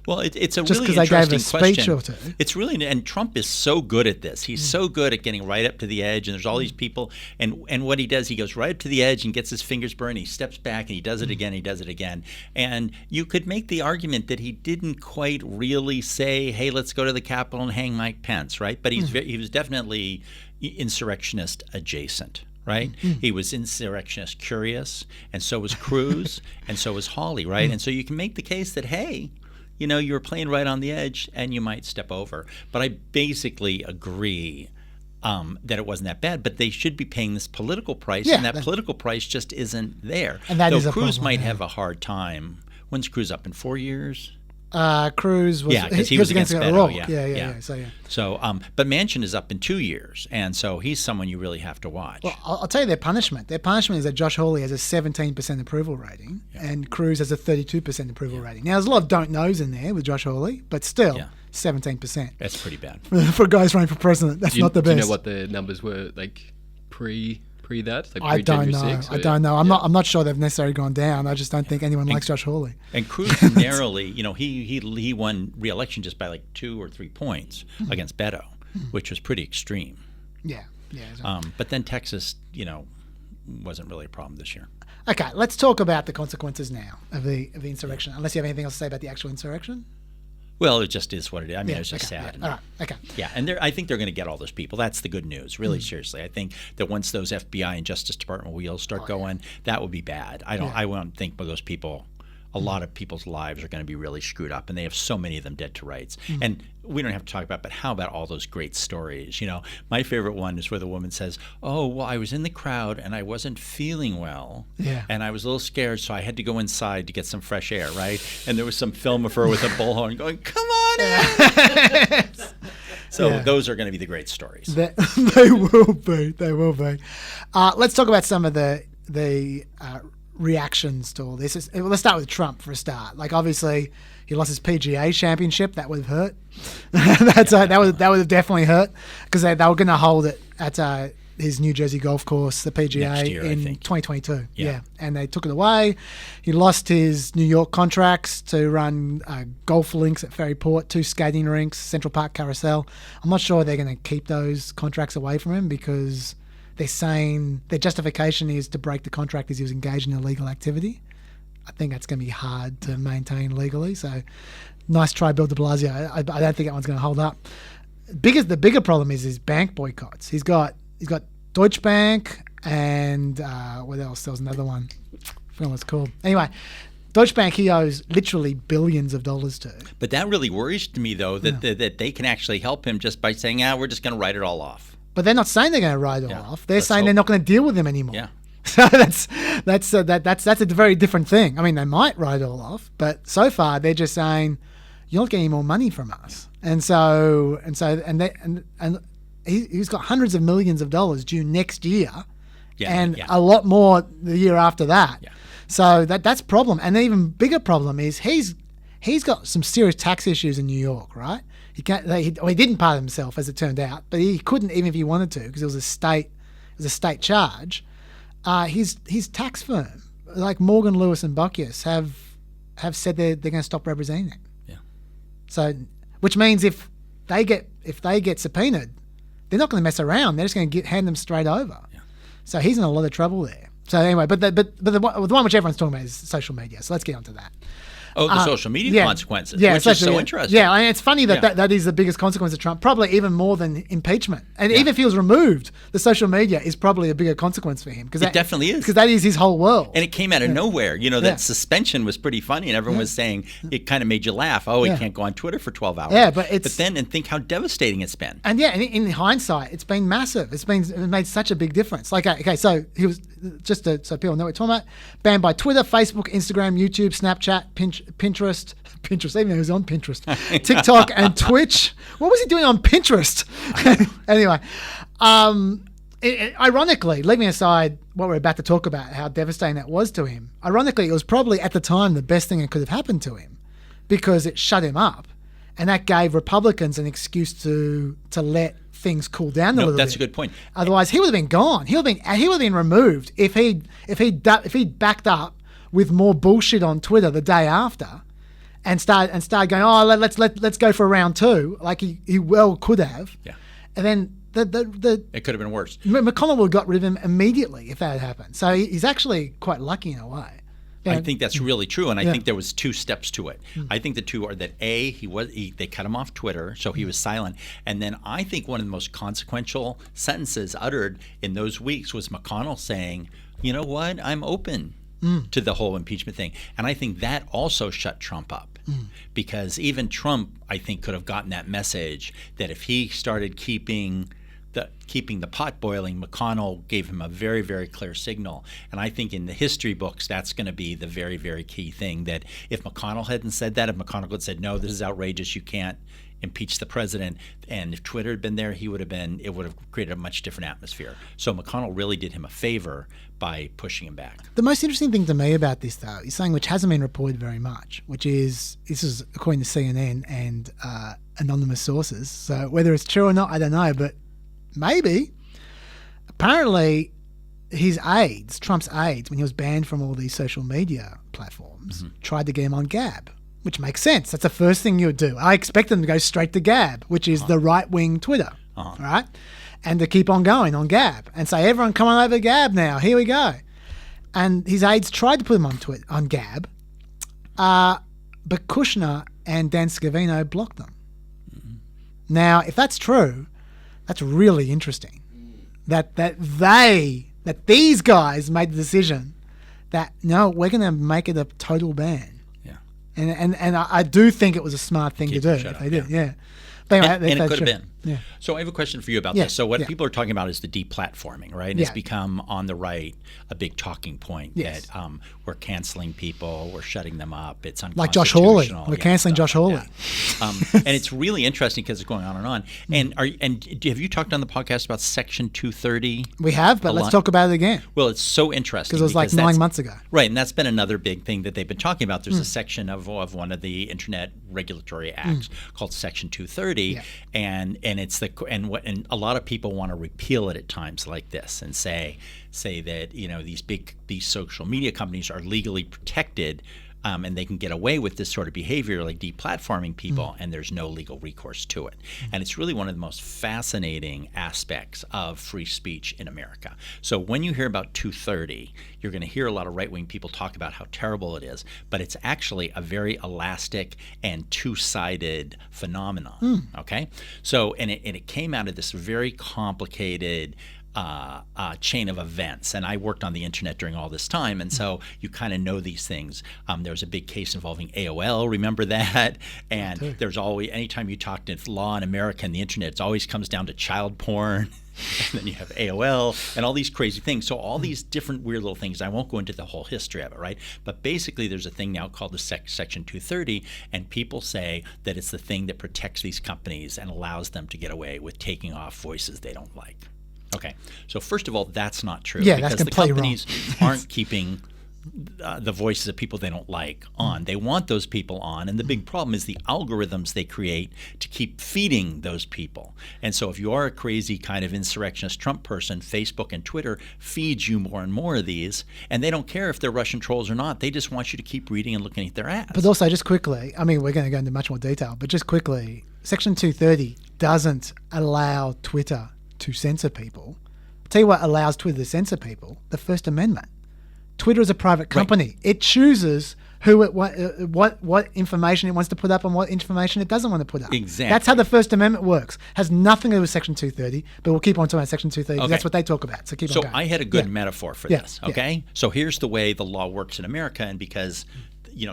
Well, it's a just really because I gave a interesting speech question. or two. It's really, and Trump is so good at this. He's so good at getting right up to the edge, and there's all these people, and what he does, he goes right up to the edge and gets his fingers burned. He steps back and he does it again. He does it again, and you could make the argument that he didn't quite really say, "Hey, let's go to the Capitol and hang Mike Pence," right? But he was definitely insurrectionist adjacent. Right? He was insurrectionist curious, and so was Cruz, and so was Hawley, right? And so you can make the case that, hey, you were playing right on the edge and you might step over. But I basically agree that it wasn't that bad, but they should be paying this political price, and that political price just isn't there. And that Though is a Cruz problem, might have a hard time. When's Cruz up in 4 years? Cruz was because he was against Beto. Yeah. So, but Manchin is up in 2 years, and so he's someone you really have to watch. Well, I'll tell you their punishment. Their punishment is that Josh Hawley has a 17% approval rating, and Cruz has a 32% approval rating. Now, there's a lot of don't knows in there with Josh Hawley, but still, 17%. That's pretty bad for guys running for president. That's not the best. Do you know what the numbers were like pre that? Like I don't know. I don't know. I'm not sure they've necessarily gone down. I just don't think anyone likes Josh Hawley. And Cruz narrowly, he won re-election just by like 2 or 3 points against Beto, which was pretty extreme. Yeah. But then Texas, wasn't really a problem this year. Okay, let's talk about the consequences now of the insurrection. Unless you have anything else to say about the actual insurrection. Well, it just is what it is. I mean, it's just sad. Yeah. All right. Okay. Yeah, and I think they're going to get all those people. That's the good news. Really, seriously, I think that once those FBI and Justice Department wheels start going, that would be bad. I won't think those people. A lot of people's lives are going to be really screwed up, and they have so many of them dead to rights. And we don't have to talk about, but how about all those great stories? My favorite one is where the woman says, "Oh, well, I was in the crowd and I wasn't feeling well, and I was a little scared, so I had to go inside to get some fresh air." Right? And there was some film of her with a bullhorn going, "Come on in!" So those are going to be the great stories. They will be. They will be. Let's talk about some of the reactions to all this. Let's start with Trump for a start. Like, obviously, he lost his PGA championship. That would have hurt. That would have definitely hurt, because they were going to hold it at his New Jersey golf course, the PGA, next year, in 2022. Yeah, and they took it away. He lost his New York contracts to run golf links at Ferryport, 2 skating rinks, Central Park Carousel. I'm not sure they're going to keep those contracts away from him, because they're saying their justification is to break the contract as he was engaged in illegal activity. I think that's going to be hard to maintain legally. So nice try, Bill de Blasio. I don't think that one's going to hold up. the bigger problem is his bank boycotts. He's got Deutsche Bank and what else? There was another one. I forgot what it's called. Anyway, Deutsche Bank he owes literally billions of dollars to. But that really worries to me, though, that they can actually help him just by saying, we're just going to write it all off. But they're not saying they're going to write it all off. They're saying they're not going to deal with him anymore. Yeah. So that's a very different thing. I mean, they might write it all off, but so far they're just saying you're not getting any more money from us. And he's got hundreds of millions of dollars due next year, a lot more the year after that. Yeah. So that's a problem. And an even bigger problem is he's got some serious tax issues in New York, right? He didn't pardon himself, as it turned out, but he couldn't even if he wanted to because it was a state charge. His tax firm, like Morgan, Lewis and Bockius, have said they're going to stop representing him. Yeah. So, which means if they get subpoenaed, they're not going to mess around. They're just going to hand them straight over. Yeah. So he's in a lot of trouble there. So anyway, but the one which everyone's talking about is social media. So let's get onto that. Oh, the social media consequences, which is so interesting. Yeah, and it's funny that is the biggest consequence of Trump, probably even more than impeachment. And even if he was removed, the social media is probably a bigger consequence for him. It definitely is. Because that is his whole world. And it came out of nowhere. That suspension was pretty funny, and everyone was saying it kind of made you laugh. Oh, he can't go on Twitter for 12 hours. Yeah, but think how devastating it's been. And in hindsight, it's been massive. It made such a big difference. Like, okay, so he was, so people know what we're talking about, banned by Twitter, Facebook, Instagram, YouTube, Snapchat, Pinterest, even though he was on Pinterest, TikTok and Twitch. What was he doing on Pinterest? Anyway, ironically, leaving aside what we're about to talk about, how devastating that was to him, ironically, it was probably at the time the best thing that could have happened to him because it shut him up and that gave Republicans an excuse to let things cool down a little bit. That's a good point. Otherwise, he would have been gone. He would have been removed if he'd backed up with more bullshit on Twitter the day after. And start going, let's go for round two, like he well could have. Yeah. And then it could have been worse. McConnell would have got rid of him immediately if that had happened. So he's actually quite lucky in a way. I think that's really true, and I think there was two steps to it. I think the two are that they cut him off Twitter, so he was silent, and then I think one of the most consequential sentences uttered in those weeks was McConnell saying, "You know what? I'm open to the whole impeachment thing," and I think that also shut Trump up because even Trump, I think, could have gotten that message that if he started keeping the pot boiling, McConnell gave him a very, very clear signal. And I think in the history books, that's going to be the very, very key thing, that if McConnell hadn't said that, if McConnell had said, no, this is outrageous, you can't impeach the president, and if Twitter had been there, it would have created a much different atmosphere. So McConnell really did him a favor by pushing him back. The most interesting thing to me about this, though, is something which hasn't been reported very much, which is, this is according to CNN and anonymous sources. So whether it's true or not, I don't know, but maybe. Apparently, his aides, Trump's aides, when he was banned from all these social media platforms, tried to get him on Gab, which makes sense. That's the first thing you would do. I expect them to go straight to Gab, which is the right-wing Twitter, right? And to keep on going on Gab and say, everyone come on over to Gab now. Here we go. And his aides tried to put him on Gab, but Kushner and Dan Scavino blocked them. Now, if that's true, that's really interesting. That these guys made the decision that no, we're going to make it a total ban. Yeah. And I do think it was a smart thing to do. They did, yeah. But anyway, and it could have been. Yeah. So I have a question for you about this. So what people are talking about is the deplatforming, right? And it's become on the right a big talking point that we're canceling people, we're shutting them up. It's unconstitutional. Like Josh Hawley. We're canceling Josh Hawley. Yeah. And it's really interesting because it's going on and on. And have you talked on the podcast about Section 230? We have, but let's talk about it again. Well, it's so interesting. Because it was like 9 months ago. Right, and that's been another big thing that they've been talking about. There's a section of one of the Internet Regulatory Acts called Section 230, and it's and a lot of people want to repeal it at times like this and say that these social media companies are legally protected and they can get away with this sort of behavior, like deplatforming people, and there's no legal recourse to it. And it's really one of the most fascinating aspects of free speech in America. So when you hear about 230, you're going to hear a lot of right-wing people talk about how terrible it is, but it's actually a very elastic and two-sided phenomenon. Okay, so and it came out of this very complicated chain of events, and I worked on the internet during all this time, and so you kind of know these things. There was a big case involving AOL, remember that? And there's always, anytime you talk to law in America and the internet, it always comes down to child porn. And then you have AOL and all these crazy things. So all these different weird little things. I won't go into the whole history of it, right? But basically there's a thing now called the Section 230, and people say that it's the thing that protects these companies and allows them to get away with taking off voices they don't like. Okay, so first of all, that's not true, Yeah, because that's the completely companies aren't keeping the voices of people they don't like on. They want those people on, and the big problem is the algorithms they create to keep feeding those people. And so if you are a crazy kind of insurrectionist Trump person, Facebook and Twitter feeds you more and more of these, and they don't care if they're Russian trolls or not. They just want you to keep reading and looking at their ads. But also, just quickly, I mean, we're going to go into much more detail, but just quickly, Section 230 doesn't allow Twitter to censor people. I'll tell you what allows Twitter to censor people: the First Amendment. Twitter is a private company. Right. It chooses who it what information it wants to put up and what information it doesn't want to put up. Exactly. That's how the First Amendment works. Has nothing to do with Section 230, but we'll keep on talking about Section 230 because Okay. that's what they talk about. So keep on So going. I had a good metaphor for Yeah, this, yeah. okay? So here's the way the law works in America, and because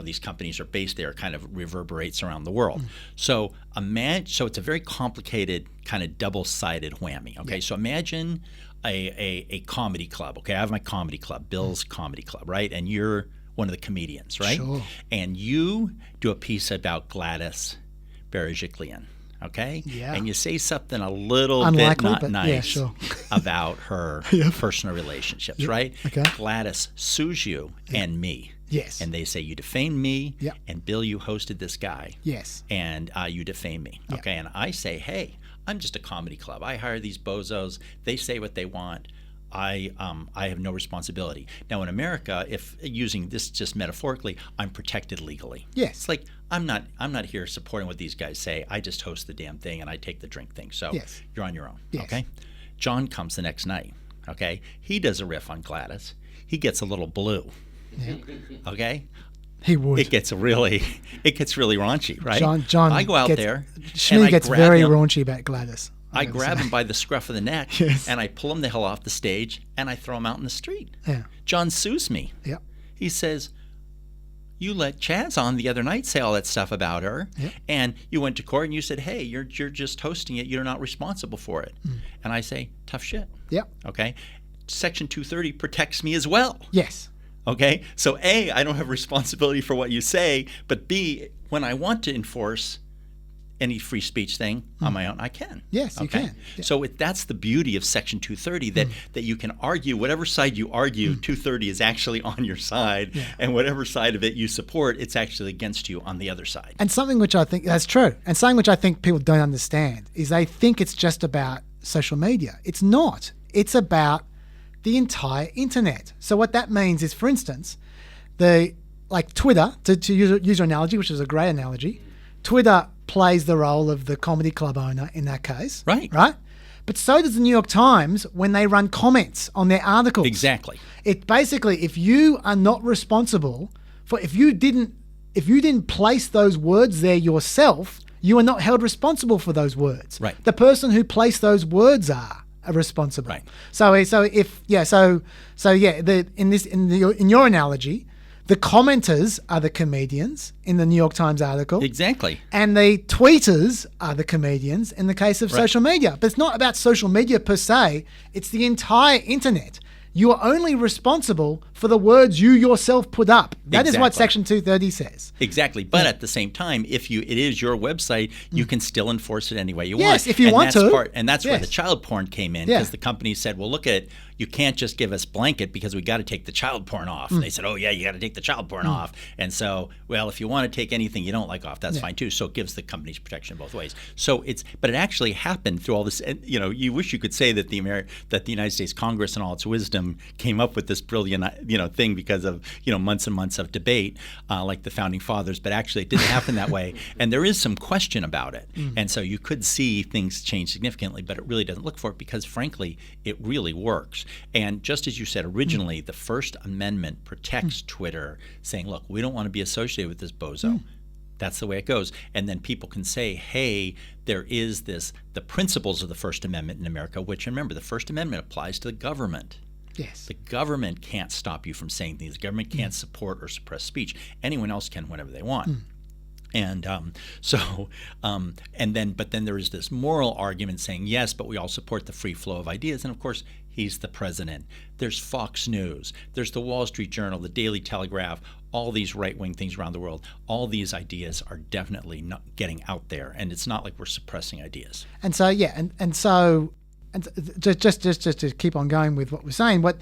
these companies are based there, it kind of reverberates around the world. So it's a very complicated kind of double-sided whammy, okay? So imagine a comedy club, okay? I have my comedy club, Bill's Comedy Club, right? And you're one of the comedians, right? Sure. And you do a piece about Gladys Berejiklian, okay? Yeah. And you say something a little Unlikely, bit not but nice yeah, sure. about her personal relationships, right? Okay. Gladys sues you and me. Yes. And they say you defamed me, Yep. and Bill, you hosted this guy. Yes. And you defame me. Yeah. Okay. And I say, hey, I'm just a comedy club. I hire these bozos. They say what they want. I have no responsibility. Now in America, if using this just metaphorically, I'm protected legally. Yes. It's like I'm not here supporting what these guys say. I just host the damn thing and I take the drink thing. So Yes. you're on your own. Yes. Okay. John comes the next night. Okay. He does a riff on Gladys. He gets a little blue. Yeah. Okay. He would. It gets really raunchy, right? John I go out gets, there. Shmi and I gets grab very him. raunchy about Gladys. I grab him by the scruff of the neck, Yes. and I pull him the hell off the stage, and I throw him out in the street. Yeah. John sues me. Yeah. He says, you let Chaz on the other night say all that stuff about her, Yeah. and you went to court and you said, hey, you're just hosting it. You're not responsible for it. And I say, tough shit. Yeah. Okay? Section 230 protects me as well. Yes. Okay, so A, I don't have responsibility for what you say, but B, when I want to enforce any free speech thing on my own, I can. Yes, you okay? can. Yeah. So that's the beauty of Section 230, that you can argue, whatever side you argue, 230 is actually on your side, and whatever side of it you support, it's actually against you on the other side. And something which I think, that's true, and something which I think people don't understand is they think it's just about social media. It's not. It's about the entire internet. So what that means is, for instance, like Twitter, to use your analogy, which is a great analogy, Twitter plays the role of the comedy club owner in that case. Right. Right? But so does the New York Times when they run comments on their articles. Exactly. It basically, if you are not responsible for, if you didn't place those words there yourself, you are not held responsible for those words. Right. The person who placed those words are responsible. Right. In your analogy, the commenters are the comedians in the New York Times article. Exactly. And the tweeters are the comedians in the case of social media. But it's not about social media per se. It's the entire internet. You are only responsible for the words you yourself put up. That is what Exactly. Section 230 says. Exactly. But at the same time, if it is your website, you can still enforce it any way you want. Yes, if you want to. And that's where Yes. the child porn came in, Yeah. because the company said, well, look at it. You can't just give us blanket because we got to take the child porn off. And they said, oh, yeah, you got to take the child porn off. And so, well, if you want to take anything you don't like off, that's fine too. So it gives the companies protection both ways. So but it actually happened through all this. And, you wish you could say that the United States Congress and all its wisdom young came up with this brilliant, thing because of, months and months of debate, like the founding fathers, but actually it didn't happen that way. And there is some question about it. And so you could see things change significantly, but it really doesn't look for it because, frankly, it really works. And just as you said originally, the First Amendment protects Twitter, saying, look, we don't want to be associated with this bozo. That's the way it goes. And then people can say, hey, there is the principles of the First Amendment in America, which, remember, the First Amendment applies to the government. Yes. The government can't stop you from saying things. The government can't support or suppress speech. Anyone else can whenever they want. And but then there is this moral argument saying, yes, but we all support the free flow of ideas. And of course, he's the president. There's Fox News. There's the Wall Street Journal, the Daily Telegraph, all these right-wing things around the world. All these ideas are definitely not getting out there. And it's not like we're suppressing ideas. And so, just to keep on going with what we're saying, what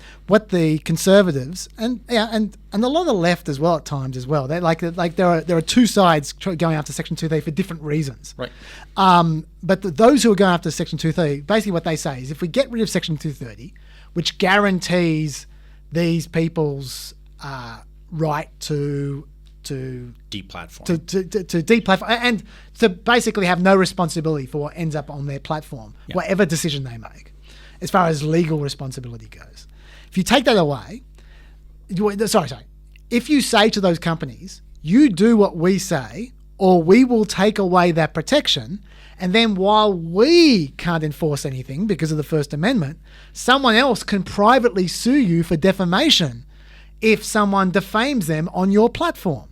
the conservatives and a lot of the left as well at times as well, they like there are two sides going after Section 230 for different reasons. Right. But those who are going after Section 230, basically what they say is if we get rid of Section 230, which guarantees these people's right to deplatform. To deplatform and to basically have no responsibility for what ends up on their platform, whatever decision they make, as far as legal responsibility goes. If you take that away, if you say to those companies, you do what we say, or we will take away that protection, and then while we can't enforce anything because of the First Amendment, someone else can privately sue you for defamation if someone defames them on your platform.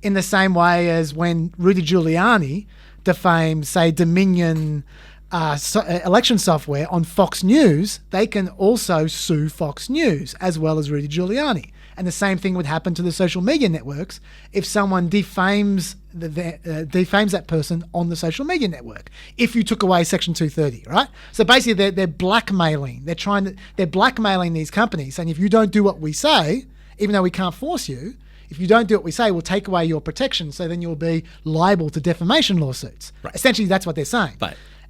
In the same way as when Rudy Giuliani defamed, say, Dominion election software on Fox News, they can also sue Fox News as well as Rudy Giuliani. And the same thing would happen to the social media networks if someone defames that person on the social media network. If you took away Section 230, right? So basically, they're blackmailing. They're blackmailing these companies, saying if you don't do what we say, even though we can't force you, if you don't do what we say, we'll take away your protection, so then you'll be liable to defamation lawsuits. Right. Essentially, that's what they're saying.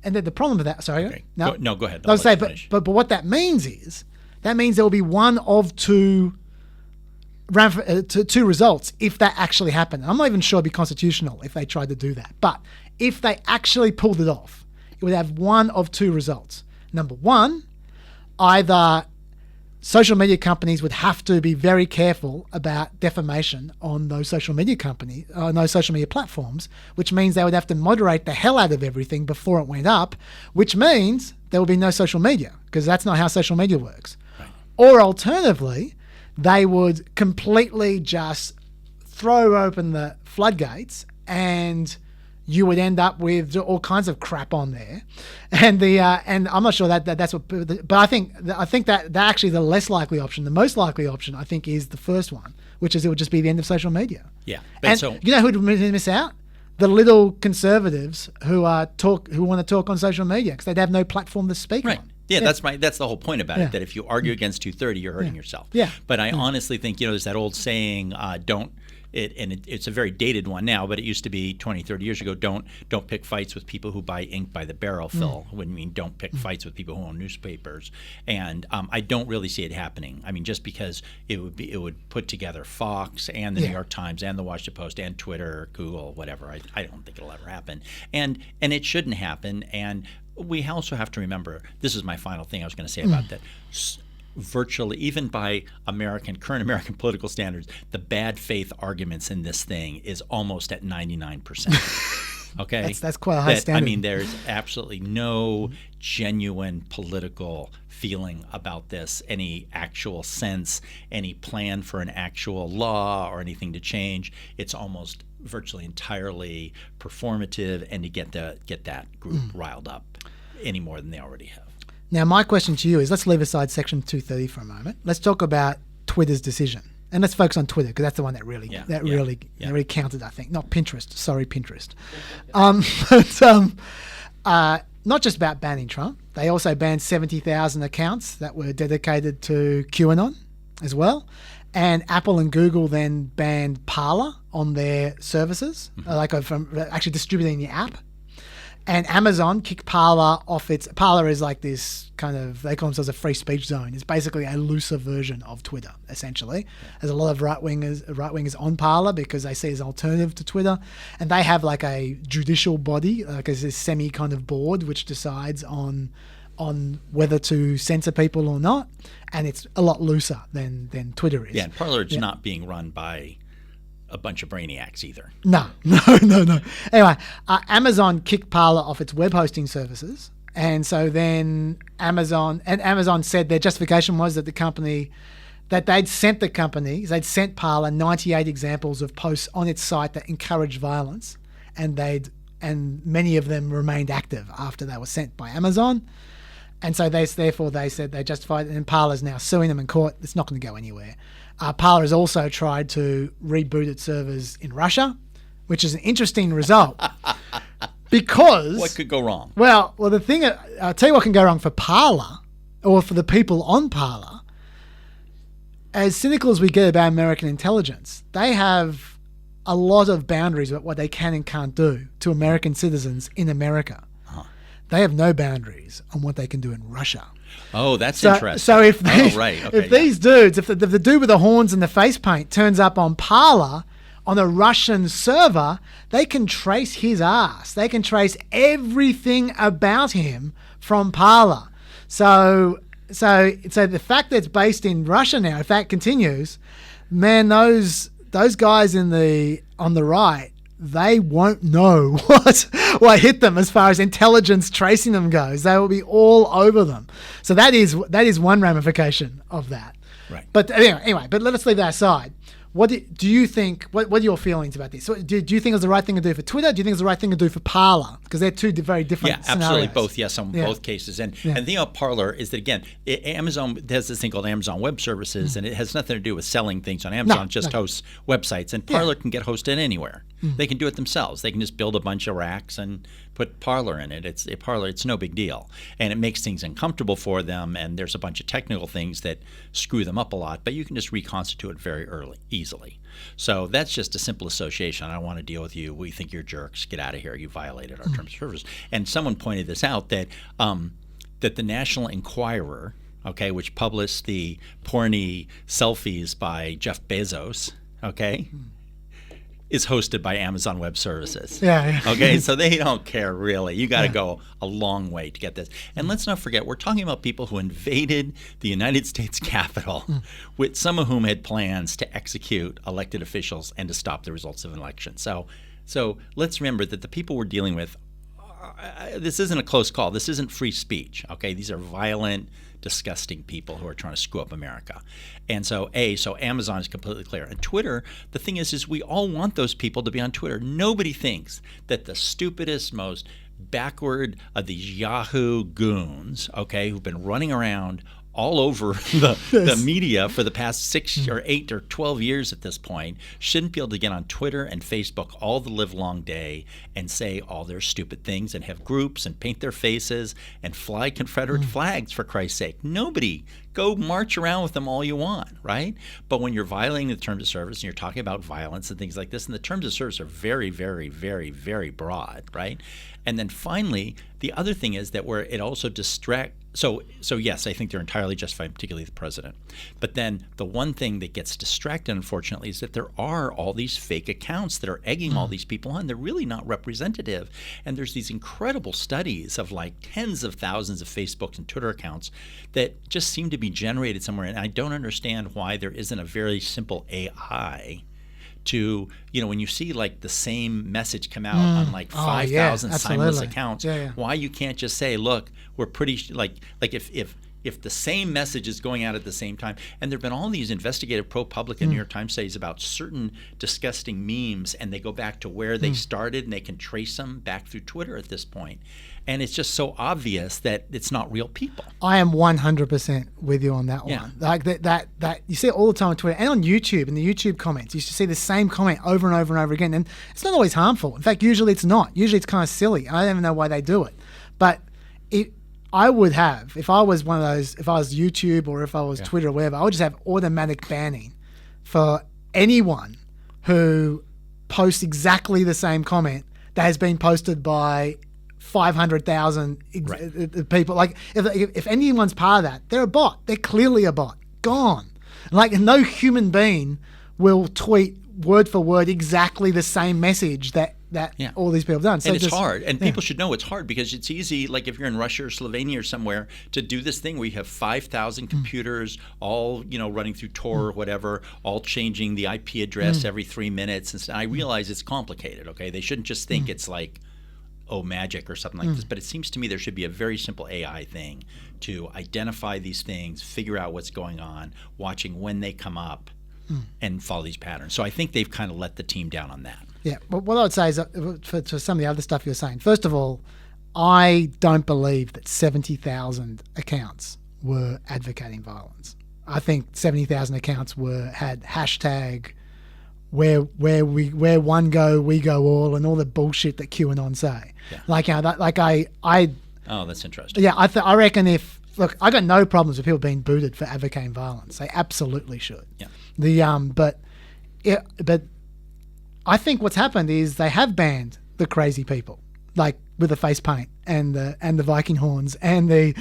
And the problem with that, sorry. Okay. No, go ahead. I'll say, but what that means is, there will be one of two results if that actually happened. I'm not even sure it'd be constitutional if they tried to do that. But if they actually pulled it off, it would have one of two results. Number one, either social media companies would have to be very careful about defamation on those social media companies, on those social media platforms, which means they would have to moderate the hell out of everything before it went up, which means there will be no social media because that's not how social media works. Right. Or alternatively, they would completely just throw open the floodgates and you would end up with all kinds of crap on there, and I'm not sure that's what. But I think that actually the less likely option, the most likely option, I think, is the first one, which is it would just be the end of social media. Yeah, and so you know who would miss out? The little conservatives who want to talk on social media because they'd have no platform to speak on. Yeah, that's the whole point about it. That if you argue against 230, you're hurting yourself. Yeah. But I honestly think there's that old saying, it's a very dated one now, but it used to be 20, 30 years ago, don't pick fights with people who buy ink by the barrel, Phil. Would mean don't pick fights with people who own newspapers. And I don't really see it happening. I mean, just because it would put together Fox and the New York Times and the Washington Post and Twitter, Google, whatever. I don't think it'll ever happen. And it shouldn't happen. And we also have to remember, this is my final thing I was going to say about that. Virtually, even by current American political standards, the bad faith arguments in this thing is almost at 99%. Okay, that's quite a high standard. I mean, there's absolutely no genuine political feeling about this, any actual sense, any plan for an actual law or anything to change. It's almost virtually entirely performative, and to get that group riled up any more than they already have. Now, my question to you is, let's leave aside Section 230 for a moment. Let's talk about Twitter's decision. And let's focus on Twitter because that's the one that really counted, I think. Not Pinterest. Sorry, Pinterest. Not just about banning Trump. They also banned 70,000 accounts that were dedicated to QAnon as well. And Apple and Google then banned Parler on their services, from actually distributing the app. And Amazon kicked Parler off its... Parler is like this kind of... They call themselves a free speech zone. It's basically a looser version of Twitter, essentially. There's a lot of right-wingers on Parler because they see it as an alternative to Twitter. And they have like a judicial body, like a semi kind of board, which decides on whether to censor people or not. And it's a lot looser than Twitter is. Yeah, and Parler is not being run by a bunch of brainiacs either. No. Anyway, Amazon kicked Parler off its web hosting services, and so then Amazon said their justification was that they'd sent Parler 98 examples of posts on its site that encouraged violence, and many of them remained active after they were sent by Amazon. And so they said they justified it, and Parler's now suing them in court. It's not going to go anywhere. Parler has also tried to reboot its servers in Russia, which is an interesting result. Because... What could go wrong? Well, the thing... I'll tell you what can go wrong for Parler, or for the people on Parler. As cynical as we get about American intelligence, they have a lot of boundaries about what they can and can't do to American citizens in America. They have no boundaries on what they can do in Russia. Oh, that's interesting. So if these dudes, if the dude with the horns and the face paint turns up on Parler on a Russian server, they can trace his ass. They can trace everything about him from Parler. So the fact that it's based in Russia now, if that continues, man, those guys on the right, they won't know what hit them as far as intelligence tracing them goes. They will be all over them. So that is one ramification of that. Right. But anyway, but let us leave that aside. What do you think? What are your feelings about this? So do you think it's the right thing to do for Twitter? Do you think it's the right thing to do for Parler? Because they're two very different scenarios. Absolutely both. Yes, on both cases. And the thing about Parler is that, again, Amazon has this thing called Amazon Web Services, and it has nothing to do with selling things on Amazon. It just hosts websites, and Parler can get hosted anywhere. They can do it themselves. They can just build a bunch of racks and put Parler in it. It's no big deal, and it makes things uncomfortable for them. And there's a bunch of technical things that screw them up a lot, but you can just reconstitute it very easily. So that's just a simple association. I don't want to deal with you. We think you're jerks. Get out of here. You violated our terms of service. And someone pointed this out that the National Enquirer, which published the porny selfies by Jeff Bezos, is hosted by Amazon Web Services. Okay, so they don't care really. You got to go a long way to get this. And let's not forget, we're talking about people who invaded the United States Capitol, with some of whom had plans to execute elected officials and to stop the results of an election. So let's remember that the people we're dealing with, this isn't a close call. This isn't free speech. These are violent, disgusting people who are trying to screw up America. And so Amazon is completely clear. And Twitter, the thing is we all want those people to be on Twitter. Nobody thinks that the stupidest, most backward of these Yahoo goons, who've been running around all over the media for the past 6 or 8 or 12 years at this point, shouldn't be able to get on Twitter and Facebook all the livelong day and say all their stupid things and have groups and paint their faces and fly Confederate flags, for Christ's sake. Nobody. Go march around with them all you want, right? But when you're violating the terms of service and you're talking about violence and things like this, and the terms of service are very, very, very, very broad, right? And then finally, the other thing is that where it also distracts. So yes, I think they're entirely justified, particularly the president. But then the one thing that gets distracted, unfortunately, is that there are all these fake accounts that are egging all these people on. They're really not representative. And there's these incredible studies of like tens of thousands of Facebook and Twitter accounts that just seem to be generated somewhere. And I don't understand why there isn't a very simple AI to, when you see like the same message come out on like 5,000 simultaneous accounts, why you can't just say, look, we're pretty if the same message is going out at the same time. And there have been all these investigative ProPublica New York Times studies about certain disgusting memes, and they go back to where they started, and they can trace them back through Twitter at this point. And it's just so obvious that it's not real people. I am 100% with you on that one. Like that you see it all the time on Twitter and on YouTube, in the YouTube comments. You should see the same comment over and over and over again. And it's not always harmful. In fact, usually it's not. Usually it's kind of silly. I don't even know why they do it. But I would have, if I was one of those, if I was YouTube or if I was Twitter or whatever, I would just have automatic banning for anyone who posts exactly the same comment that has been posted by 500,000 people. Like, if anyone's part of that, they're a bot. They're clearly a bot. Gone. Like, no human being will tweet word for word exactly the same message that all these people have done. So and it's hard. And people should know it's hard because it's easy, like if you're in Russia or Slovenia or somewhere, to do this thing where you have 5,000 computers all, running through Tor or whatever, all changing the IP address every 3 minutes. And I realize it's complicated, okay? They shouldn't just think it's like, magic or something like this. But it seems to me there should be a very simple AI thing to identify these things, figure out what's going on, watching when they come up, and follow these patterns. So I think they've kind of let the team down on that. Yeah, well, what I would say is for some of the other stuff you're saying, first of all, I don't believe that 70,000 accounts were advocating violence. I think 70,000 accounts had hashtag where one go, we go all, and all the bullshit that QAnon say. Yeah. Oh, that's interesting. Yeah, I reckon look, I got no problems with people being booted for advocating violence. They absolutely should. Yeah. But I think what's happened is they have banned the crazy people, like with the face paint and the Viking horns and the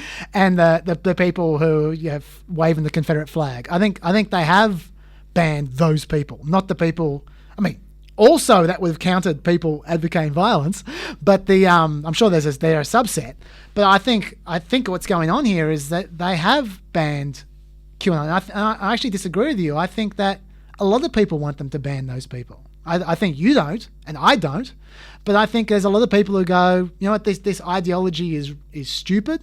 people who waving the Confederate flag. I think they have banned those people, not the people. I mean, also that would have counted people advocating violence, but I'm sure they're a subset. But I think what's going on here is that they have banned QAnon. I actually disagree with you. I think that a lot of people want them to ban those people. I think you don't, and I don't, but I think there's a lot of people who go, you know what, this ideology is stupid,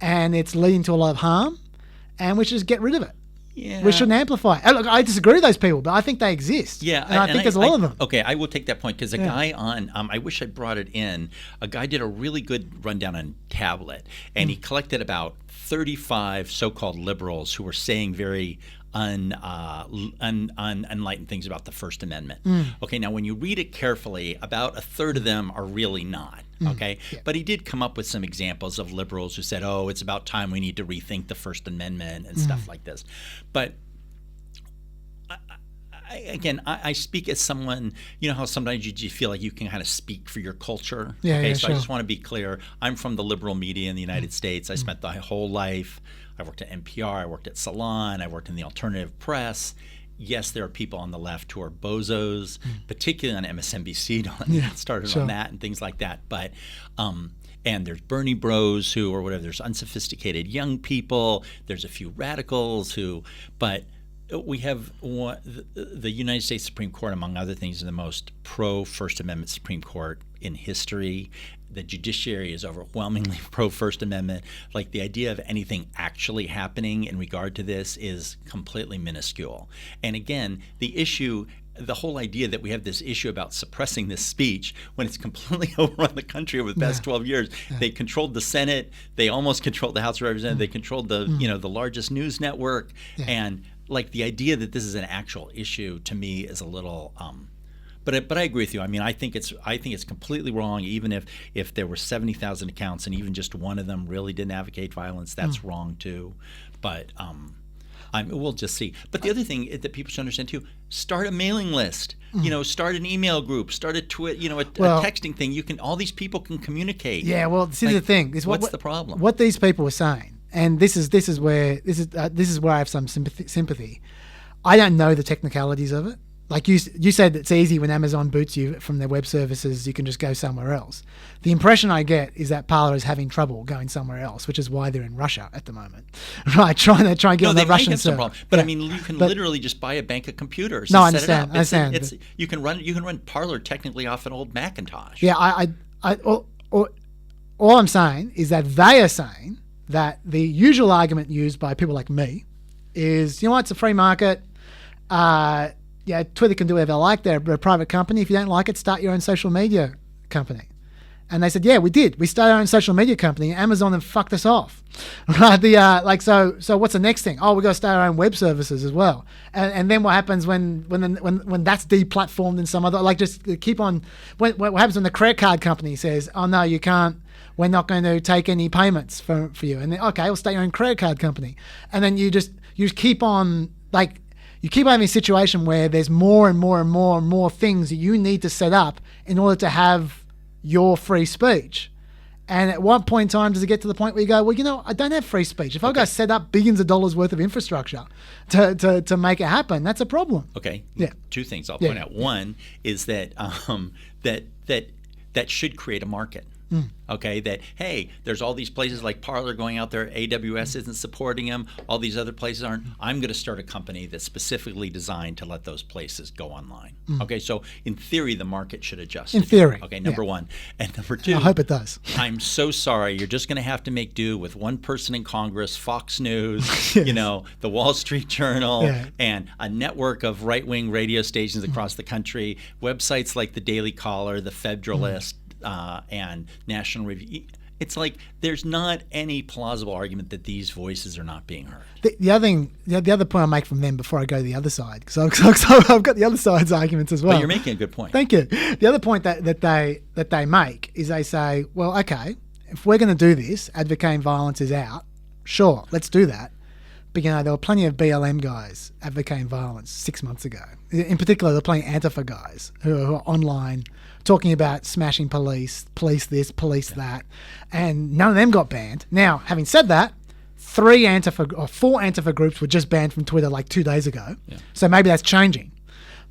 and it's leading to a lot of harm, and we should just get rid of it. Yeah. We shouldn't amplify it. And look, I disagree with those people, but I think they exist. Yeah, and I think there's a lot of them. Okay, I will take that point because a guy on, I wish I brought it in, a guy did a really good rundown on Tablet, and he collected about 35 so-called liberals who were saying very unenlightened things about the First Amendment. Okay, now when you read it carefully, about a third of them are really not. Okay, but he did come up with some examples of liberals who said, "Oh, it's about time we need to rethink the First Amendment" and stuff like this. But I speak as someone, you know how sometimes you feel like you can kind of speak for your culture. So sure. I just want to be clear. I'm from the liberal media in the United States. I spent my whole life. I worked at NPR. I worked at Salon. I worked in the alternative press. Yes, there are people on the left who are bozos, particularly on MSNBC. Don't get started on that and things like that. But and there's Bernie bros who, or whatever. There's unsophisticated young people. There's a few radicals who, but we have the United States Supreme Court, among other things, is the most pro-First Amendment Supreme Court in history. The judiciary is overwhelmingly pro-First Amendment. Like, the idea of anything actually happening in regard to this is completely minuscule. And again, the whole idea that we have this issue about suppressing this speech when it's completely overrun the country over the past 12 years. They controlled the Senate. They almost controlled the House of Representatives. They controlled the the largest news network. And like, the idea that this is an actual issue to me is a little but I agree with you. I mean, I think it's completely wrong. Even if there were 70,000 accounts and even just one of them really didn't advocate violence, that's wrong too. But we'll just see. But the other thing that people should understand too: start a mailing list. Start an email group. Start a texting thing. All these people can communicate. Yeah. Well, this is the thing. What's the problem? What these people were saying, and this is where I have some sympathy. I don't know the technicalities of it. Like you said, it's easy when Amazon boots you from their web services, you can just go somewhere else. The impression I get is that Parler is having trouble going somewhere else, which is why they're in Russia at the moment, right? Trying to get on the Russian server. Problem. But I mean, you can literally just buy a bank of computers. No, I set understand. it up. I understand. You can run Parler technically off an old Macintosh. Yeah, all I'm saying is that they are saying that the usual argument used by people like me is, you know what, it's a free market. Twitter can do whatever they like. They're a private company. If you don't like it, start your own social media company. And they said, yeah, we did. We started our own social media company. Amazon then fucked us off. Right? So what's the next thing? Oh, we got to start our own web services as well. And then what happens when that's deplatformed in some other, like, just keep on. What happens when the credit card company says, oh no, you can't. We're not going to take any payments for you. And then, okay, we'll start your own credit card company. And then you keep on, like. You keep having a situation where there's more and more and more and more things that you need to set up in order to have your free speech. And at one point in time, does it get to the point where you go, well, I don't have free speech. If I go set up billions of dollars worth of infrastructure to make it happen, that's a problem. Okay. Yeah. Two things I'll point out. One is that that should create a market. Okay, that, hey, there's all these places like Parler going out there, AWS isn't supporting them, all these other places aren't. I'm going to start a company that's specifically designed to let those places go online. Okay, so in theory, the market should adjust. In theory. Okay, number one. And number two, I hope it does. I'm so sorry, you're just going to have to make do with one person in Congress, Fox News, the Wall Street Journal, and a network of right-wing radio stations across the country, websites like the Daily Caller, the Federalist, and National Review. It's like there's not any plausible argument that these voices are not being heard. The other thing, the other point I make from them before I go to the other side, because I've got the other side's arguments as well. But you're making a good point. Thank you. The other point that they make is they say, well, okay, if we're going to do this, advocating violence is out. Sure, let's do that. But there were plenty of BLM guys advocating violence 6 months ago. In particular, there were plenty of Antifa guys who are online talking about smashing police this, police that, and none of them got banned. Now, having said that, 4 Antifa groups were just banned from Twitter like 2 days ago. Yeah. So maybe that's changing.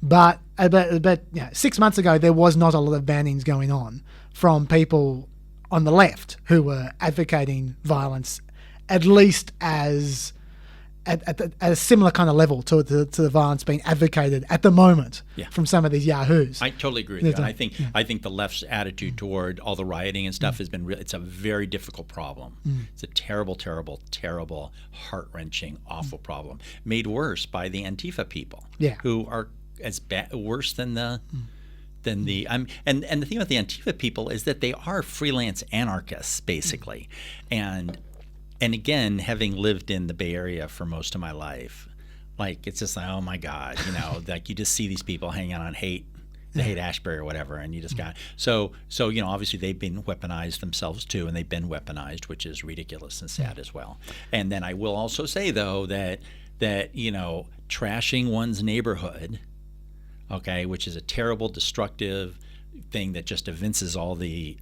But 6 months ago, there was not a lot of bannings going on from people on the left who were advocating violence, at least as at a similar kind of level to the violence being advocated at the moment from some of these yahoos. I totally agree with you. I think the left's attitude toward all the rioting and stuff has been it's a very difficult problem. It's a terrible, terrible, terrible, heart-wrenching, awful problem made worse by the Antifa people who are as worse than the and the thing about the Antifa people is that they are freelance anarchists basically, and again, having lived in the Bay Area for most of my life, like it's just like, oh my God, like you just see these people hanging out on hate Ashbury or whatever, and you just got so obviously they've been weaponized themselves too, and they've been weaponized, which is ridiculous and sad as well. And then I will also say though that trashing one's neighborhood, okay, which is a terrible, destructive thing that just evinces all the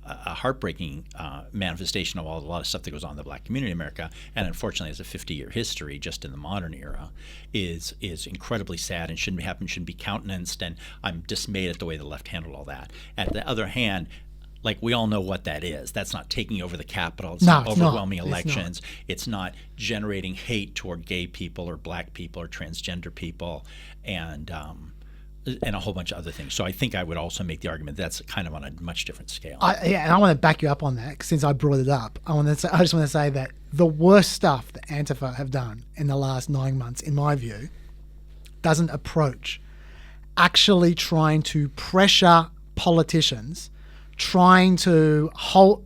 a heartbreaking manifestation of a lot of stuff that goes on in the black community in America, and unfortunately has a 50-year history just in the modern era, is incredibly sad and shouldn't happen, shouldn't be countenanced, and I'm dismayed at the way the left handled all that. At the other hand, like we all know what that is. That's not taking over the Capitol. It's not overwhelming elections. It's not generating hate toward gay people or black people or transgender people, and a whole bunch of other things. So I think I would also make the argument that's kind of on a much different scale. And I want to back you up on that since I brought it up. I just want to say that the worst stuff that Antifa have done in the last 9 months, in my view, doesn't approach actually trying to pressure politicians, trying to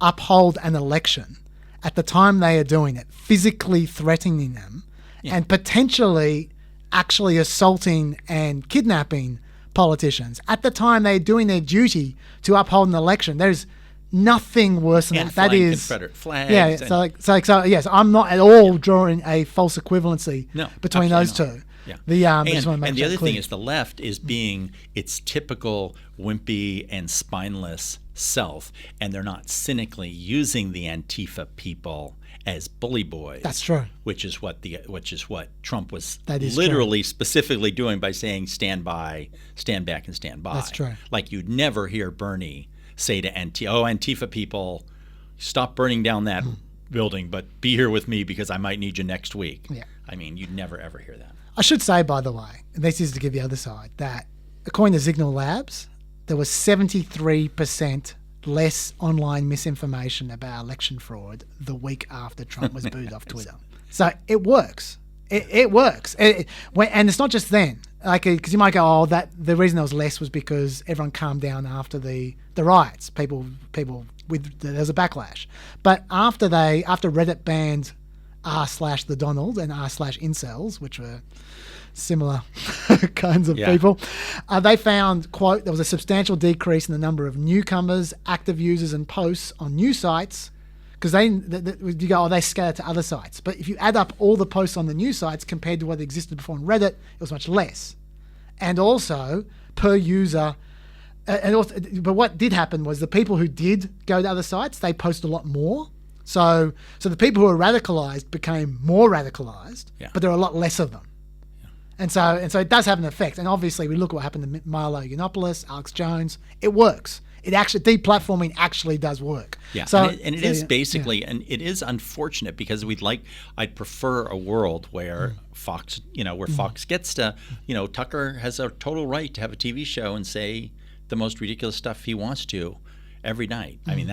uphold an election at the time they are doing it, physically threatening them, and potentially actually assaulting and kidnapping politicians at the time they're doing their duty to uphold an election. There's nothing worse than that. That is Confederate flags. So yes, I'm not at all drawing a false equivalency between those two. Yeah. And the other thing is the left is being its typical wimpy and spineless self, and they're not cynically using the Antifa people as bully boys. That's true. Which is what Trump was literally specifically doing by saying stand back and stand by. That's true. Like you'd never hear Bernie say to Antifa people, stop burning down that building, but be here with me because I might need you next week. Yeah. I mean, you'd never ever hear that. I should say, by the way, and this is to give the other side, that according to Signal Labs, there was 73% less online misinformation about election fraud the week after Trump was booed off Twitter. So it works. It works. And it's not just then. Like, because you might go, the reason there was less was because everyone calmed down after the riots. People there was a backlash. But after Reddit banned r/the Donald and r/incels, which were similar kinds of people, they found, quote, there was a substantial decrease in the number of newcomers, active users and posts on new sites, because you go, they scattered to other sites. But if you add up all the posts on the new sites compared to what existed before on Reddit, it was much less. And also, per user, and also, but what did happen was the people who did go to other sites, they post a lot more. So the people who were radicalized became more radicalized, but there are a lot less of them. Yeah. And so it does have an effect. And obviously we look at what happened to Milo Yiannopoulos, Alex Jones. It works. It actually, deplatforming actually does work. Yeah, so, and it is basically, and it is unfortunate because I'd prefer a world where Fox, where Fox gets to, Tucker has a total right to have a TV show and say the most ridiculous stuff he wants to every night. I mean,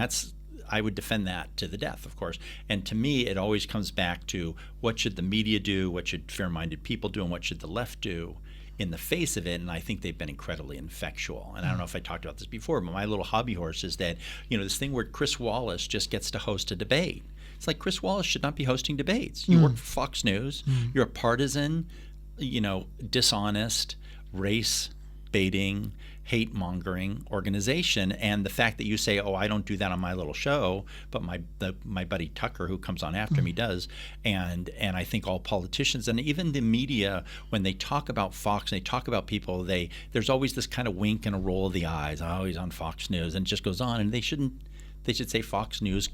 I would defend that to the death, of course. And to me, it always comes back to what should the media do, what should fair-minded people do, and what should the left do in the face of it. And I think they've been incredibly ineffectual. And I don't know if I talked about this before, but my little hobby horse is that, this thing where Chris Wallace just gets to host a debate. It's like Chris Wallace should not be hosting debates. You work for Fox News. You're a partisan, dishonest, race-baiting, hate-mongering organization, and the fact that you say, "Oh, I don't do that on my little show," but my buddy Tucker, who comes on after me, does, and I think all politicians and even the media, when they talk about Fox and they talk about people, there's always this kind of wink and a roll of the eyes. Oh, he's on Fox News, and it just goes on. And they should say Fox News,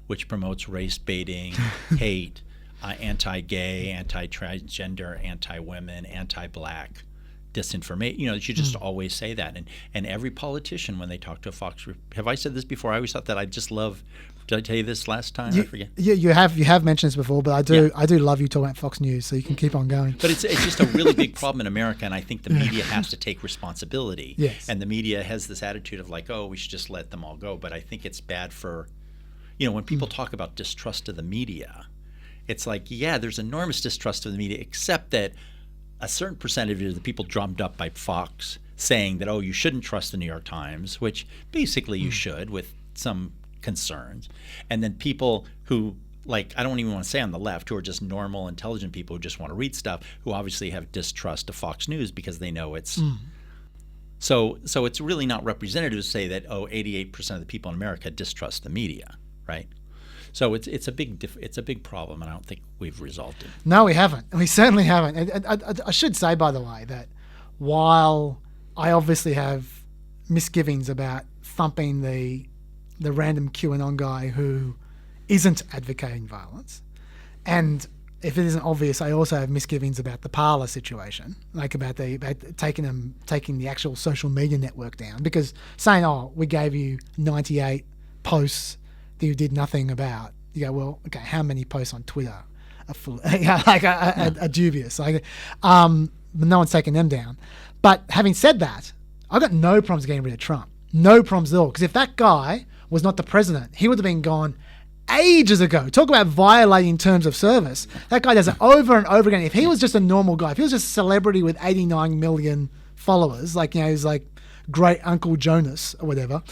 which promotes race baiting, hate, anti-gay, anti-transgender, anti-women, anti-black. Disinformation, you should just always say that. And every politician, when they talk to a Fox, have I said this before? I always thought that I just love. Did I tell you this last time? I forget. Yeah, you have mentioned this before, but I do love you talking about Fox News, so you can keep on going. But it's just a really big problem in America, and I think the media has to take responsibility. Yes. And the media has this attitude of like, oh, we should just let them all go. But I think it's bad for, when people talk about distrust of the media, it's like, yeah, there's enormous distrust of the media, except that a certain percentage of the people drummed up by Fox saying that, oh, you shouldn't trust the New York Times, which basically you should with some concerns. And then people who, I don't even want to say on the left, who are just normal, intelligent people who just want to read stuff, who obviously have distrust of Fox News because they know it's... So it's really not representative to say that, 88% of the people in America distrust the media, right? So it's a big problem, and I don't think we've resolved it. No, we haven't. We certainly haven't. I should say, by the way, that while I obviously have misgivings about thumping the random QAnon guy who isn't advocating violence, and if it isn't obvious, I also have misgivings about the Parler situation, about taking the actual social media network down, because saying, "Oh, we gave you 98 posts that you did nothing about," you go, well, okay, how many posts on Twitter are full, are dubious? But no one's taking them down. But having said that, I've got no problems getting rid of Trump. No problems at all. Because if that guy was not the president, he would have been gone ages ago. Talk about violating terms of service. That guy does it over and over again. If he was just a normal guy, if he was just a celebrity with 89 million followers, he's like Great Uncle Jonas or whatever,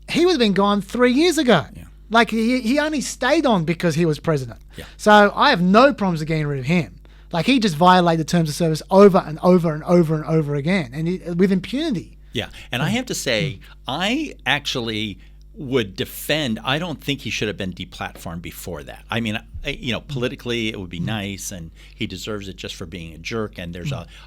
he would have been gone 3 years ago. Yeah. He only stayed on because he was president. Yeah. So I have no problems with getting rid of him. He just violated terms of service over and over and over and over again, and with impunity. Yeah, and I have to say, I actually would defend. I don't think he should have been deplatformed before that. I mean, politically it would be nice, and he deserves it just for being a jerk. And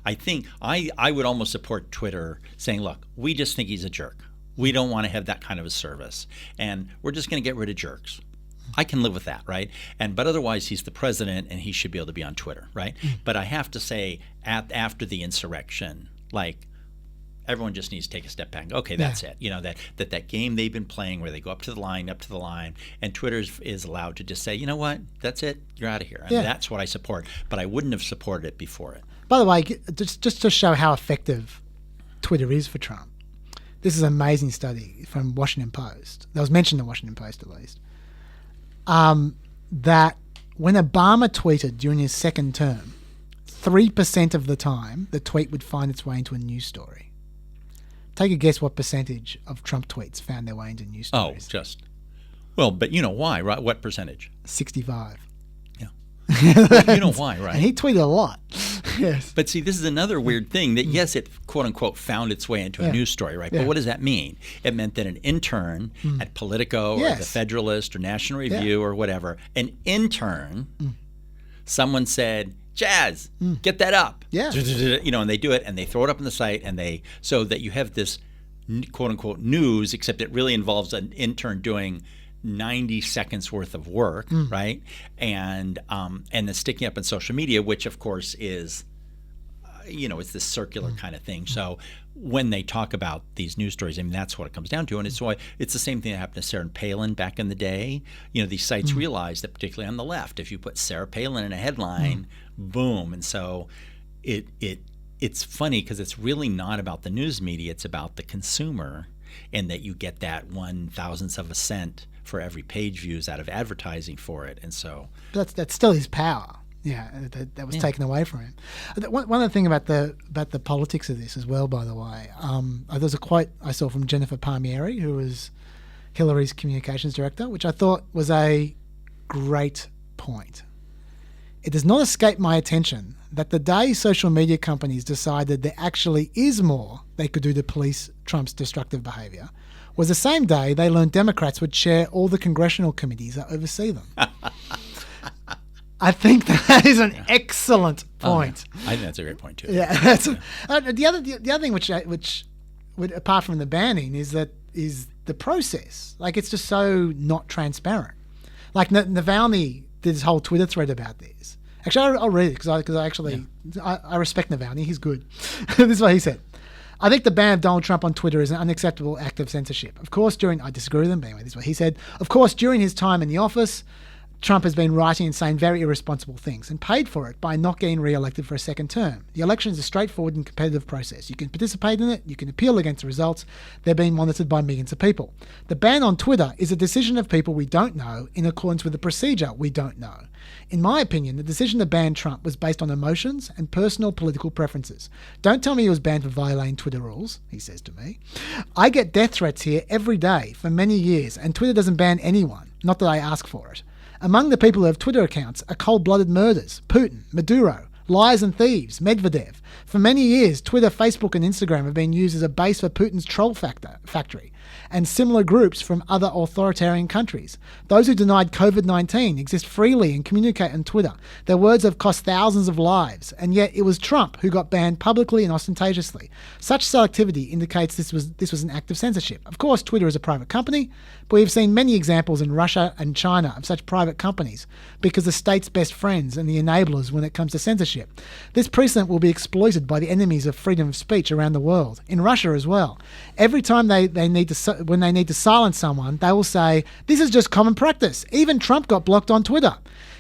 I think I would almost support Twitter saying, look, we just think he's a jerk. We don't want to have that kind of a service, and we're just going to get rid of jerks. I can live with that, right? But otherwise, he's the president, and he should be able to be on Twitter, right? But I have to say, after the insurrection, everyone just needs to take a step back and go, okay, that's it. That game they've been playing where they go up to the line, and Twitter is allowed to just say, you know what, that's it, you're out of here. And that's what I support. But I wouldn't have supported it before it. By the way, just to show how effective Twitter is for Trump, this is an amazing study from Washington Post. That was mentioned in the Washington Post, at least. That when Obama tweeted during his second term, 3% of the time the tweet would find its way into a news story. Take a guess what percentage of Trump tweets found their way into news stories. But you know why, right? What percentage? 65. Yeah. You know why, right? And he tweeted a lot. Yes. But see, this is another weird thing that, yes, it quote unquote found its way into a news story, right? But what does that mean? It meant that an intern at Politico or the Federalist or National Review or whatever, an intern, someone said, Chaz, get that up. Yeah. And they do it, and they throw it up on the site, so that you have this quote unquote news, except it really involves an intern doing 90 seconds worth of work, right? And then sticking up on social media, which of course is, it's this circular kind of thing. So when they talk about these news stories, I mean, that's what it comes down to. And it's the same thing that happened to Sarah Palin back in the day. These sites realized that, particularly on the left, if you put Sarah Palin in a headline, boom. And so it's funny because it's really not about the news media. It's about the consumer, and that you get that 1/1000th of a cent for every page views out of advertising for it. And so that's still his power. Yeah, that was taken away from him. One other thing about the politics of this as well, by the way, there's a quote I saw from Jennifer Palmieri, who was Hillary's communications director, which I thought was a great point. It does not escape my attention that the day social media companies decided there actually is more they could do to police Trump's destructive behaviour was the same day they learned Democrats would chair all the congressional committees that oversee them. I think that is an excellent point. I think that's a great point too. Yeah. The other thing which would, apart from the banning, is the process. Like, it's just so not transparent. Like Navalny did his whole Twitter thread about this. Actually, I'll read it because I respect Navalny. He's good. This is what he said. I think the ban of Donald Trump on Twitter is an unacceptable act of censorship. Of course, I disagree with him, but anyway, this is what he said. Of course, during his time in the office, Trump has been writing and saying very irresponsible things and paid for it by not getting re-elected for a second term. The election is a straightforward and competitive process. You can participate in it, you can appeal against the results. They're being monitored by millions of people. The ban on Twitter is a decision of people we don't know in accordance with a procedure we don't know. In my opinion, the decision to ban Trump was based on emotions and personal political preferences. Don't tell me he was banned for violating Twitter rules, he says to me. I get death threats here every day for many years, and Twitter doesn't ban anyone, not that I ask for it. Among the people who have Twitter accounts are cold-blooded murders, Putin, Maduro, liars and thieves, Medvedev. For many years, Twitter, Facebook and Instagram have been used as a base for Putin's troll factory and similar groups from other authoritarian countries. Those who denied COVID-19 exist freely and communicate on Twitter. Their words have cost thousands of lives, and yet it was Trump who got banned publicly and ostentatiously. Such selectivity indicates this was an act of censorship. Of course, Twitter is a private company, but we've seen many examples in Russia and China of such private companies because the state's best friends and the enablers when it comes to censorship. This precedent will be exploited by the enemies of freedom of speech around the world, in Russia as well. Every time when they need to silence someone, they will say, this is just common practice. Even Trump got blocked on Twitter.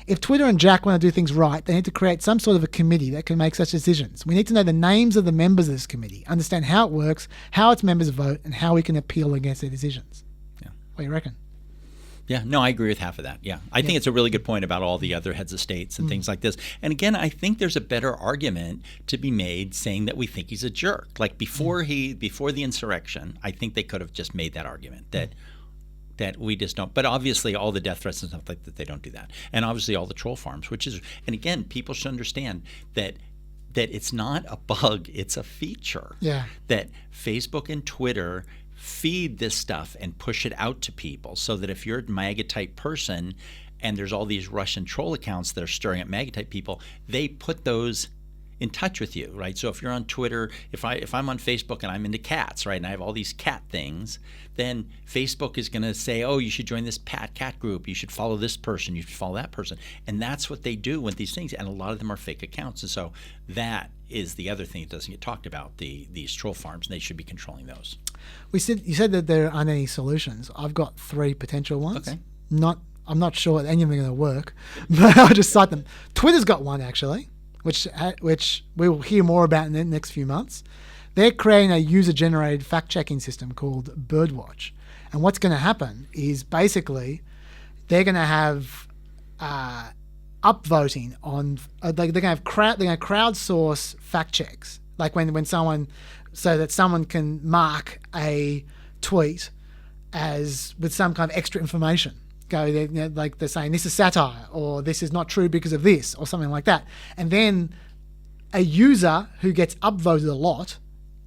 If Twitter and Jack want to do things right, they need to create some sort of a committee that can make such decisions. We need to know the names of the members of this committee, understand how it works, how its members vote, and how we can appeal against their decisions. Yeah. What do you reckon? Yeah, no, I agree with half of that. Yeah, I think it's a really good point about all the other heads of states and things like this. And again, I think there's a better argument to be made saying that we think he's a jerk. Like before the insurrection, I think they could have just made that argument that we just don't. But obviously, all the death threats and stuff like that, they don't do that. And obviously, all the troll farms, and again, people should understand that it's not a bug, it's a feature. Yeah. That Facebook and Twitter feed this stuff and push it out to people so that if you're a MAGA type person and there's all these Russian troll accounts that are stirring up MAGA type people, they put those in touch with you, right? So if you're on Twitter, if I'm on Facebook and I'm into cats, right, and I have all these cat things, then Facebook is going to say, oh, you should join this cat group, you should follow this person, you should follow that person. And that's what they do with these things, and a lot of them are fake accounts. And so that is the other thing that doesn't get talked about, these troll farms, and they should be controlling those. You said that there aren't any solutions. I've got 3 potential ones. Okay. I'm not sure any of them are going to work, but I'll just cite them. Twitter's got one, actually, which we will hear more about in the next few months. They're creating a user-generated fact-checking system called Birdwatch. And what's going to happen is basically they're going to have upvoting on they're going to crowdsource fact checks, like when someone, so that someone can mark a tweet as with some kind of extra information. Like they're saying this is satire, or this is not true because of this, or something like that. And then a user who gets upvoted a lot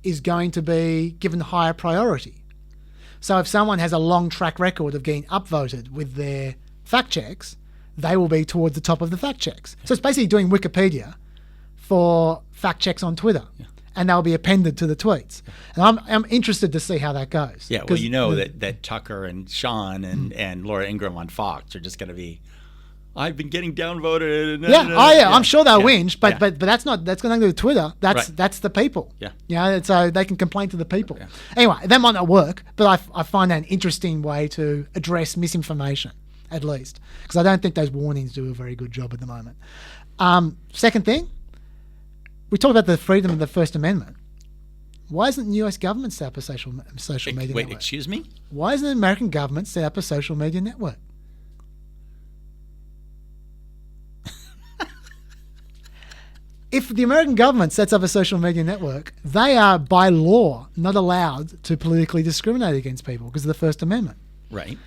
is going to be given higher priority. So if someone has a long track record of getting upvoted with their fact checks, they will be towards the top of the fact checks. So it's basically doing Wikipedia, for fact checks on Twitter. And they'll be appended to the tweets. And I'm interested to see how that goes. Yeah, well, you know that Tucker and Sean and Laura Ingraham on Fox are just going to be, I've been getting downvoted. I'm sure they'll whinge, but that's nothing to do with Twitter. That's the people. Yeah. Yeah, so they can complain to the people. Yeah. Anyway, that might not work, but I find that an interesting way to address misinformation, at least. Because I don't think those warnings do a very good job at the moment. Second thing, we talked about the freedom of the First Amendment. Why isn't the US government set up a social media network? Wait, excuse me? Why isn't the American government set up a social media network? If the American government sets up a social media network, they are by law not allowed to politically discriminate against people because of the First Amendment. Right.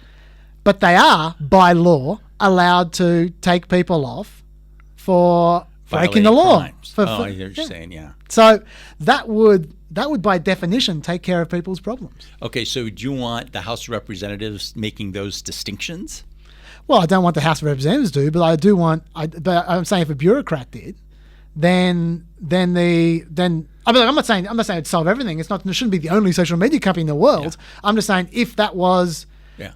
But they are by law allowed to take people off for breaking the law. I hear what you're saying, yeah. So that would by definition take care of people's problems. Okay, so do you want the House of Representatives making those distinctions? Well, I don't want the House of Representatives to, but I do want. But I'm saying if a bureaucrat did, then I'm not saying it'd solve everything. It shouldn't be the only social media company in the world. Yeah. I'm just saying if that was,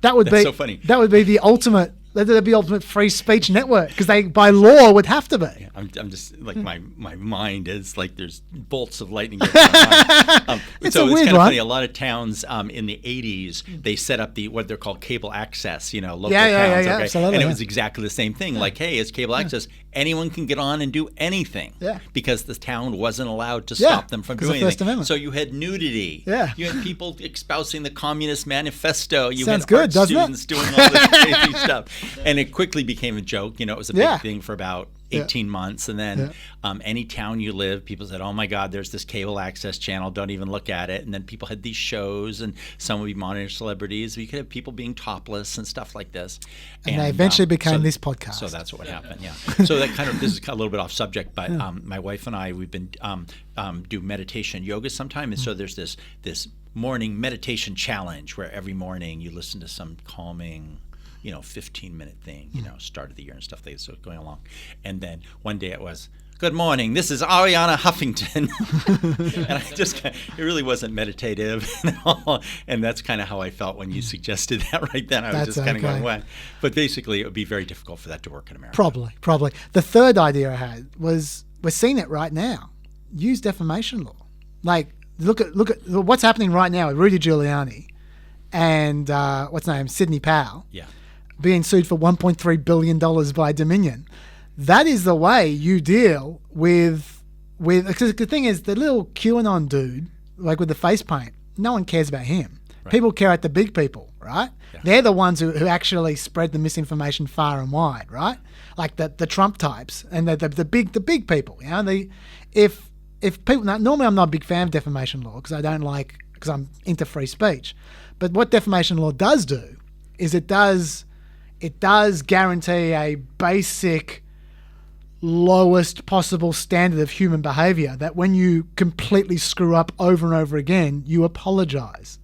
that would be so funny. That would be the ultimate. That'd be ultimate free speech network because they by law would have to be. Yeah, I'm just like my mind is like there's bolts of lightning. It's a weird kind of one. funny. A lot of towns in the 80s they set up what they're called cable access. Local towns. Yeah, okay? absolutely, and it was exactly the same thing. Like, hey, it's cable access. Anyone can get on and do anything. Yeah. Because the town wasn't allowed to stop them from doing anything. So you had nudity. Yeah. You had people espousing the Communist Manifesto. You Sounds had good, art doesn't students it? doing all this crazy stuff. And it quickly became a joke. It was a big thing for about 18 months. And then any town you live, people said, oh my God, there's this cable access channel. Don't even look at it. And then people had these shows and some would be modern celebrities. You could have people being topless and stuff like this. And they eventually became this podcast. So that's what happened, So that this is a little bit off subject, but my wife and I, we've been do meditation yoga sometime. And so there's this morning meditation challenge where every morning you listen to some calming 15-minute thing, start of the year and stuff like that, so going along. And then one day it was, good morning, this is Ariana Huffington. And it really wasn't meditative and all. And that's kind of how I felt when you suggested that right then. I was just kind of going, what? But basically, it would be very difficult for that to work in America. Probably. The third idea I had was, we're seeing it right now. Use defamation law. Like, look at what's happening right now with Rudy Giuliani and, Sidney Powell. Yeah. Being sued for $1.3 billion by Dominion. That is the way you deal with because the thing is, the little QAnon dude, like with the face paint, no one cares about him. Right. People care about the big people, right? Yeah. They're the ones who actually spread the misinformation far and wide, right? Like the Trump types and the big people. If people normally I'm not a big fan of defamation law because I'm into free speech, but what defamation law does do is it does guarantee a basic lowest possible standard of human behavior that when you completely screw up over and over again, you apologize.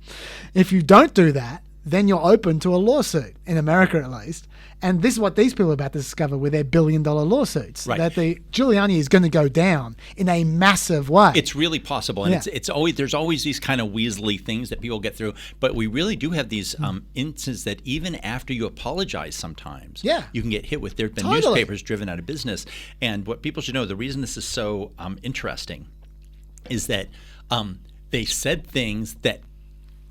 If you don't do that, then you're open to a lawsuit, in America at least. And this is what these people are about to discover with their billion-dollar lawsuits, that the Giuliani is going to go down in a massive way. It's really possible, and there's always these kind of weaselly things that people get through. But we really do have these instances that even after you apologize, sometimes you can get hit with. There've been newspapers driven out of business, and what people should know, the reason this is so interesting, is that they said things that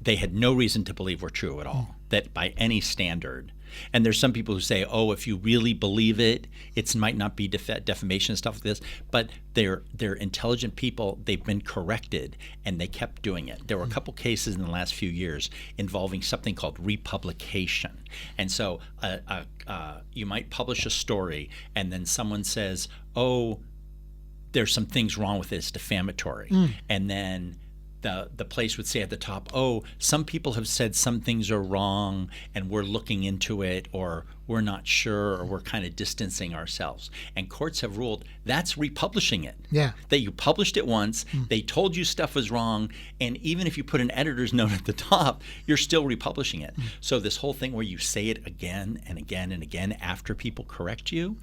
they had no reason to believe were true at all, that by any standard. And there's some people who say, oh, if you really believe it, it might not be defamation and stuff like this. But they're intelligent people. They've been corrected, and they kept doing it. There were a couple cases in the last few years involving something called republication. And so you might publish a story, and then someone says, oh, there's some things wrong with it. It's defamatory. And then the place would say at the top, oh, some people have said some things are wrong and we're looking into it, or we're not sure, or we're kind of distancing ourselves. And courts have ruled that's republishing it. Yeah. That you published it once, they told you stuff was wrong, and even if you put an editor's note at the top, you're still republishing it. So this whole thing where you say it again and again and again after people correct you,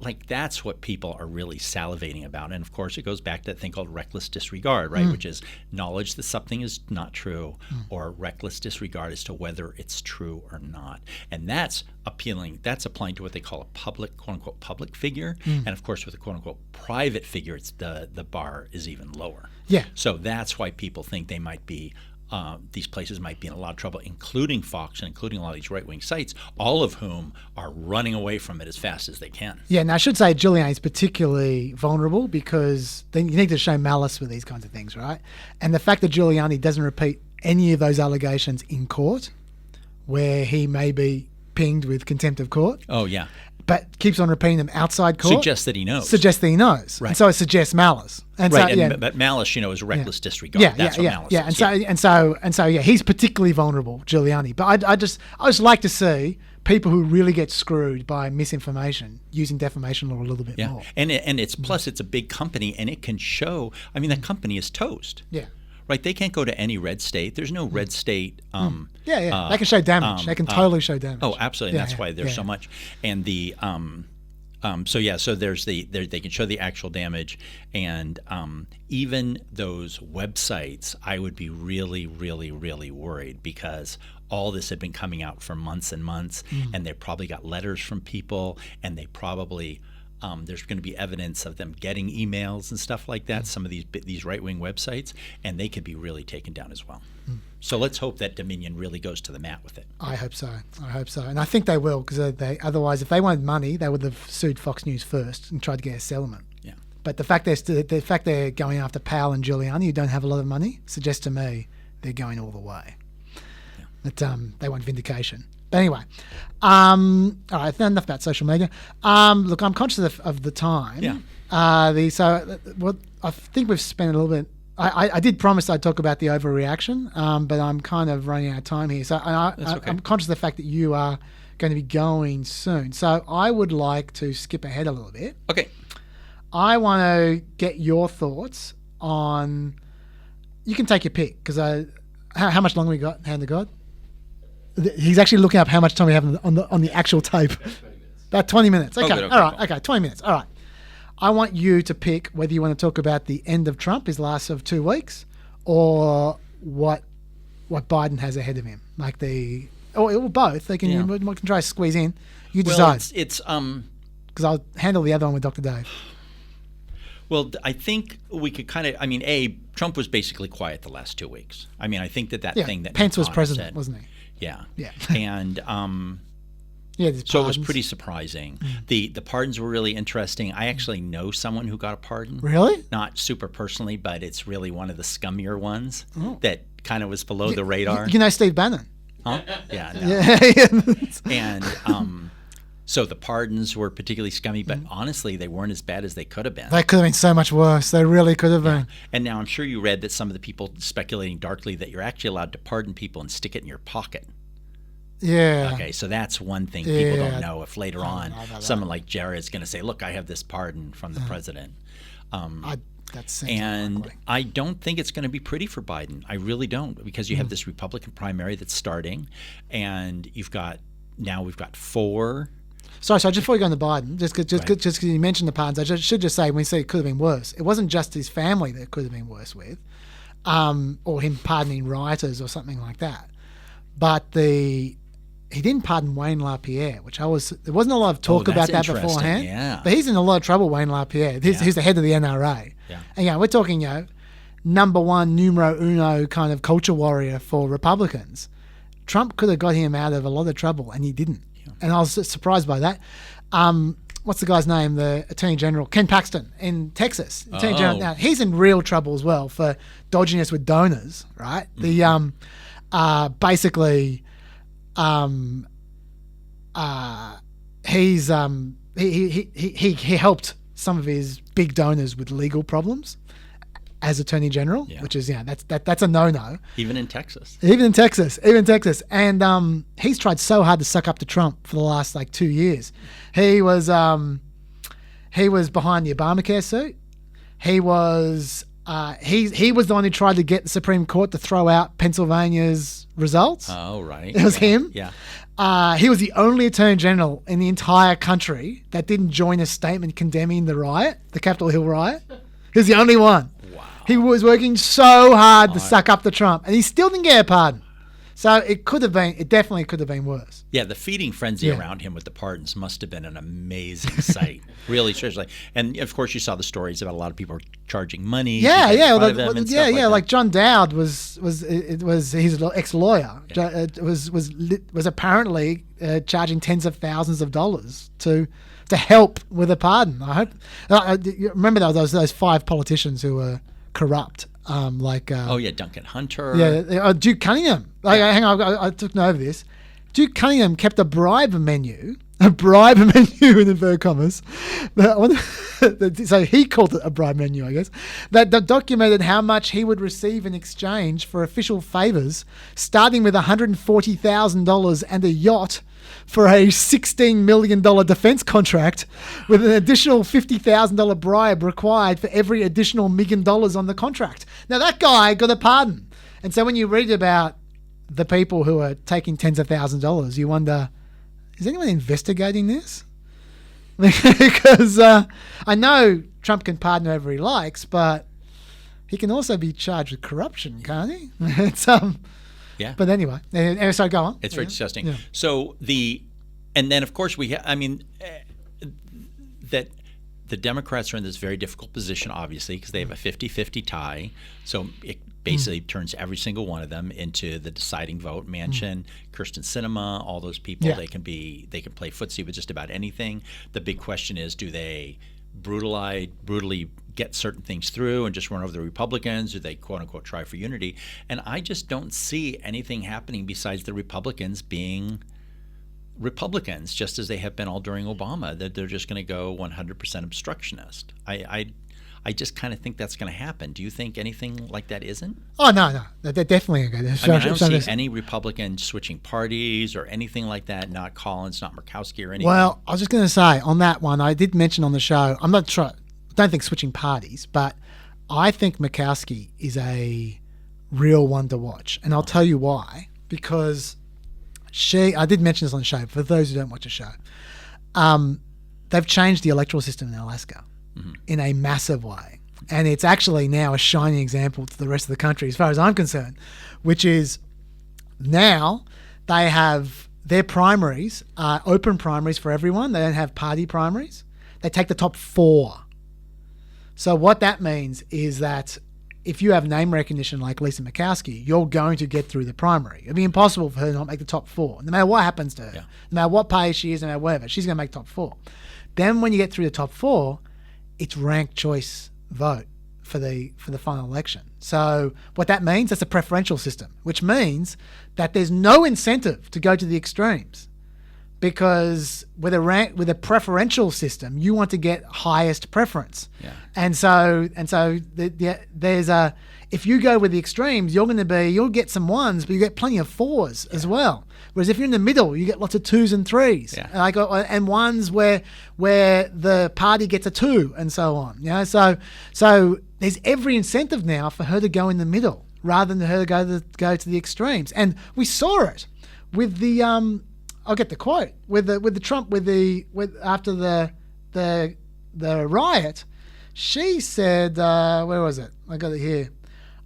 like that's what people are really salivating about. And of course, it goes back to that thing called reckless disregard, right? Which is knowledge that something is not true, or reckless disregard as to whether it's true or not. And that's appealing. That's applying to what they call a public, quote unquote, public figure. And of course, with a quote unquote private figure, it's the bar is even lower. Yeah. So that's why people think they might be. These places might be in a lot of trouble, including Fox and including a lot of these right-wing sites, all of whom are running away from it as fast as they can. Yeah, and I should say Giuliani is particularly vulnerable because you need to show malice with these kinds of things, right? And the fact that Giuliani doesn't repeat any of those allegations in court, where he may be pinged with contempt of court. Oh, yeah. But keeps on repeating them outside court. Suggests that he knows. Right. And so it suggests malice. And right. So, But malice, is reckless disregard. That's what malice is. And so he's particularly vulnerable, Giuliani. But I just like to see people who really get screwed by misinformation using defamation law a little bit more. And it's plus it's a big company and it can show. I mean, that company is toast. Yeah. Right, they can't go to any red state. There's no red state. They can show damage. They can totally show damage. Oh, absolutely. And that's why there's so much. And the so there's they can show the actual damage, and even those websites, I would be really, really, really worried because all this had been coming out for months and months, and they probably got letters from people, and they probably. There's going to be evidence of them getting emails and stuff like that, some of these right-wing websites, and they could be really taken down as well. So let's hope that Dominion really goes to the mat with it. I hope so. And I think they will, because otherwise, if they wanted money, they would have sued Fox News first and tried to get a settlement. Yeah. But the fact they're going after Powell and Giuliani, who don't have a lot of money, suggests to me they're going all the way. Yeah. That they want vindication. But anyway, all right, enough about social media. Look, I'm conscious of the time. Yeah. I think we've spent a little bit. I did promise I'd talk about the overreaction, but I'm kind of running out of time here. So I'm conscious of the fact that you are going to be going soon. So I would like to skip ahead a little bit. Okay. I want to get your thoughts on. You can take your pick because how much longer we got? Hand to God. He's actually looking up how much time we have on the actual tape. About 20 minutes. Okay. All right. Okay. 20 minutes. All right. I want you to pick whether you want to talk about the end of Trump, his last of 2 weeks, or what Biden has ahead of him, or both. We can try to squeeze in. You decide. It's because I'll handle the other one with Dr. Dave. Well, I think we could kind of. Trump was basically quiet the last 2 weeks. I think that thing that Pence was president, said, wasn't he? Yeah. Yeah. And so it was pretty surprising. The pardons were really interesting. I actually know someone who got a pardon. Really? Not super personally, but it's really one of the scummier ones that kind of was below the radar. You know Steve Bannon? Huh? Yeah. No. Yeah. And so the pardons were particularly scummy, but honestly, they weren't as bad as they could have been. They could have been so much worse. They really could have been. And now I'm sure you read that some of the people speculating darkly that you're actually allowed to pardon people and stick it in your pocket. Yeah. Okay, so that's one thing people don't know. If later on someone like Jared's going to say, "Look, I have this pardon from the president," and I don't think it's going to be pretty for Biden. I really don't, because you have this Republican primary that's starting, and we've got 4. Sorry, just before we go into Biden, just because you mentioned the pardons, I should just say when we say it could have been worse, it wasn't just his family that it could have been worse with, or him pardoning rioters or something like that, but he didn't pardon Wayne LaPierre, there wasn't a lot of talk about that beforehand. Yeah. But he's in a lot of trouble, Wayne LaPierre. He's the head of the NRA. Yeah. And we're talking, number one, numero uno kind of culture warrior for Republicans. Trump could have got him out of a lot of trouble, and he didn't. Yeah. And I was surprised by that. What's the guy's name? The Attorney General, Ken Paxton in Texas. Attorney General. Now, he's in real trouble as well for dodginess with donors, right? Mm-hmm. He helped some of his big donors with legal problems as Attorney General, which is that's a no-no. Even in Texas. And he's tried so hard to suck up to Trump for the last 2 years. He was behind the Obamacare suit. He was he was the one who tried to get the Supreme Court to throw out Pennsylvania's results. Oh, right. It was him. Yeah. He was the only Attorney General in the entire country that didn't join a statement condemning the riot, the Capitol Hill riot. He was the only one. Wow. He was working so hard to suck up to Trump, and he still didn't get a pardon. So it definitely could have been worse. Yeah, the feeding frenzy around him with the pardons must have been an amazing sight. Really, seriously. And of course, you saw the stories about a lot of people charging money. Like John Dowd was he's an ex-lawyer. Yeah. Was apparently charging tens of thousands of dollars to help with a pardon. I hope. Remember those 5 politicians who were corrupt. Duncan Hunter. Duke Cunningham. Hang on, I took note of this. Duke Cunningham kept a bribe menu in inverted commas. So he called it a bribe menu, I guess. That documented how much he would receive in exchange for official favours, starting with $140,000 and a yacht for a $16 million defence contract, with an additional $50,000 bribe required for every additional $1 million on the contract. Now that guy got a pardon. And so when you read about the people who are taking tens of thousands of dollars, you wonder, is anyone investigating this? Because I know Trump can pardon whoever he likes, but he can also be charged with corruption, can't he? Yeah. But anyway, so go on. It's very disgusting. Yeah. So and then of course that the Democrats are in this very difficult position, obviously, because they have a 50-50 tie. So it basically turns every single one of them into the deciding vote. Manchin, Kirsten Sinema, all those people, they can play footsie with just about anything. The big question is, do they brutally get certain things through and just run over the Republicans, or they quote unquote try for unity? And I just don't see anything happening besides the Republicans being Republicans, just as they have been all during Obama, that they're just going to go 100% obstructionist. I just kind of think that's going to happen. Do you think anything like that isn't? Oh, no. They're definitely going to go. I don't see any Republican switching parties or anything like that, not Collins, not Murkowski or anything. Well, I was just going to say, on that one, I did mention on the show, I'm not sure, I don't think switching parties, but I think Murkowski is a real one to watch. And I'll tell you why. Because I did mention this on the show, for those who don't watch the show, they've changed the electoral system in Alaska in a massive way. And it's actually now a shining example to the rest of the country, as far as I'm concerned, which is now they have their primaries, open primaries for everyone. They don't have party primaries. They take the top 4. So what that means is that if you have name recognition like Lisa Murkowski, you're going to get through the primary. It'd be impossible for her to not make the top 4, no matter what happens to her. Yeah. No matter what party she is, no matter whatever, she's going to make top 4. Then when you get through the top 4, it's ranked choice vote for the final election. So what that means, that's a preferential system, which means that there's no incentive to go to the extremes, because with a preferential system, you want to get highest preference. Yeah. And so there's if you go with the extremes, you'll get some 1s, but you get plenty of 4s as well. Whereas if you're in the middle, you get lots of 2s and 3s, and 1s where the party gets a 2 and so on. So there's every incentive now for her to go in the middle rather than her to go to the extremes. And we saw it with the I'll get the quote with the Trump after the riot. She said, where was it? I got it here.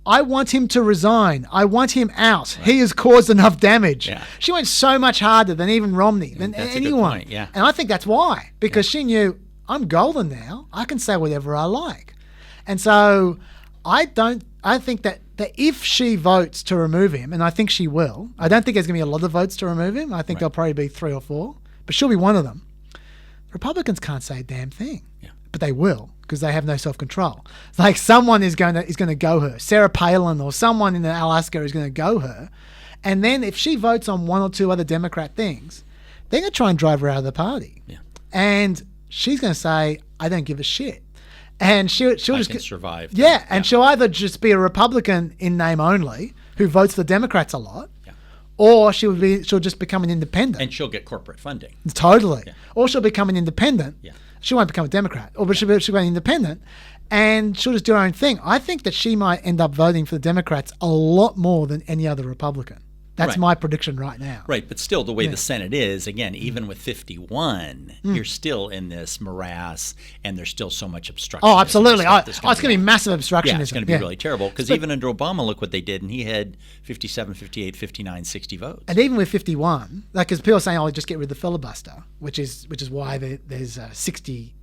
I want him to resign. I want him out. Right. He has caused enough damage. Yeah. She went so much harder than even Romney, than anyone. A good point, yeah. And I think that's why, because she knew, I'm golden now. I can say whatever I like. And so I think that if she votes to remove him, and I think she will, I don't think there's going to be a lot of votes to remove him. I think there'll probably be 3 or 4, but she'll be one of them. Republicans can't say a damn thing, but they will, because they have no self-control. Like someone is going to go her. Sarah Palin or someone in Alaska is going to go her. And then if she votes on 1 or 2 other Democrat things, they're going to try and drive her out of the party. Yeah. And she's going to say, I don't give a shit. And she'll just survive. Yeah, and she'll either just be a Republican in name only who votes for the Democrats a lot, or she'll just become an independent. And she'll get corporate funding. Totally. Yeah. Or she'll become an independent. Yeah. She won't become a Democrat, but she'll be an independent, and she'll just do her own thing. I think that she might end up voting for the Democrats a lot more than any other Republican. That's Right. my prediction right now. Right, but still, the way the Senate is, again, even with 51, you're still in this morass, and there's still so much obstruction. Oh, absolutely. It's It's going to be massive obstructionism. Yeah, it's going to be really terrible, because even under Obama, look what they did, and he had 57, 58, 59, 60 votes. And even with 51, like, because people are saying, "Oh, just get rid of the filibuster," which is why there's a 60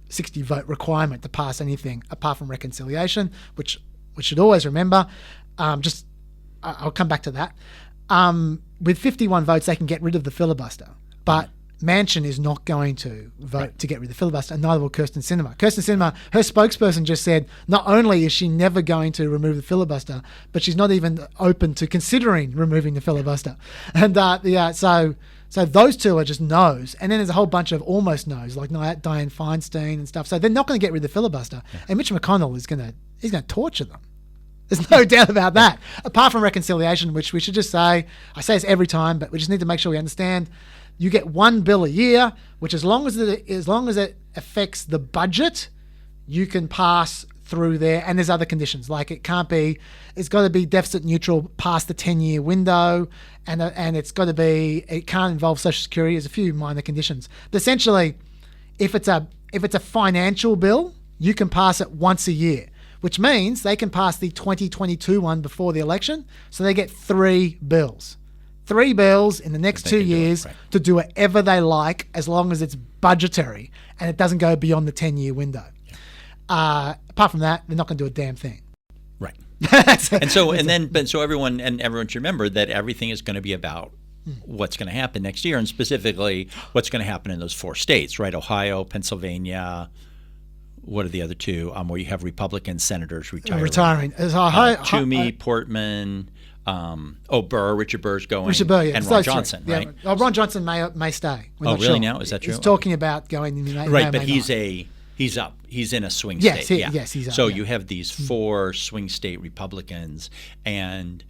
vote requirement to pass anything apart from reconciliation, which we should always remember. I'll come back to that. With 51 votes, they can get rid of the filibuster, but Manchin is not going to vote to get rid of the filibuster, and neither will Kirsten Sinema. Kirsten Sinema, her spokesperson, just said not only is she never going to remove the filibuster, but she's not even open to considering removing the filibuster. And so those two are just no's, and then there's a whole bunch of almost no's, like Dianne Feinstein and stuff. So they're not going to get rid of the filibuster, and Mitch McConnell he's going to torture them. There's no doubt about that. Apart from reconciliation, which we should just say, I say this every time, but we just need to make sure we understand. You get one bill a year, which as long as it affects the budget, you can pass through there. And there's other conditions, like it's got to be deficit neutral past the 10-year window, and it can't involve Social Security. There's a few minor conditions. But essentially, if it's a financial bill, you can pass it once a year, which means they can pass the 2022 one before the election. So they get 3 bills. 3 bills in the next 2 years to do whatever they like, as long as it's budgetary and it doesn't go beyond the 10-year window. Apart from that, they're not going to do a damn thing. Right. So everyone should remember that everything is going to be about what's going to happen next year, and specifically what's going to happen in those 4 states, right? Ohio, Pennsylvania. What are the other 2? Where you have Republican senators retiring. Toomey, Portman, Richard Burr's going. Richard Burr, and Ron Johnson, right? Yeah. Ron Johnson may stay. We're not really sure. now? Is that true? He's talking about going. Right, but he's up. He's in a swing state. Yes, he's up. So you have these 4 swing state Republicans, and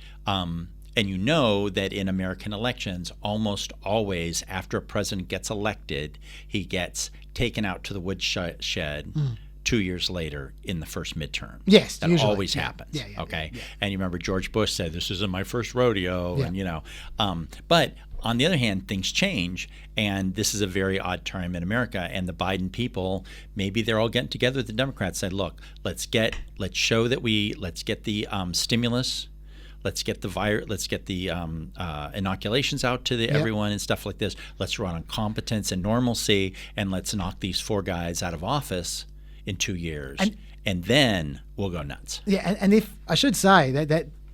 you know that in American elections, almost always after a president gets elected, he gets taken out to the woodshed 2 years later in the first midterm. Yes, that usually always happens. Okay, and you remember George Bush said, "This isn't my first rodeo," and but on the other hand, things change, and this is a very odd time in America. And the Biden people, maybe they're all getting together with the Democrats, said, "Look, let's get the stimulus." Let's get the inoculations out to everyone and stuff like this. Let's run on competence and normalcy, and let's knock these 4 guys out of office in 2 years, and then we'll go nuts. Yeah, and if I should say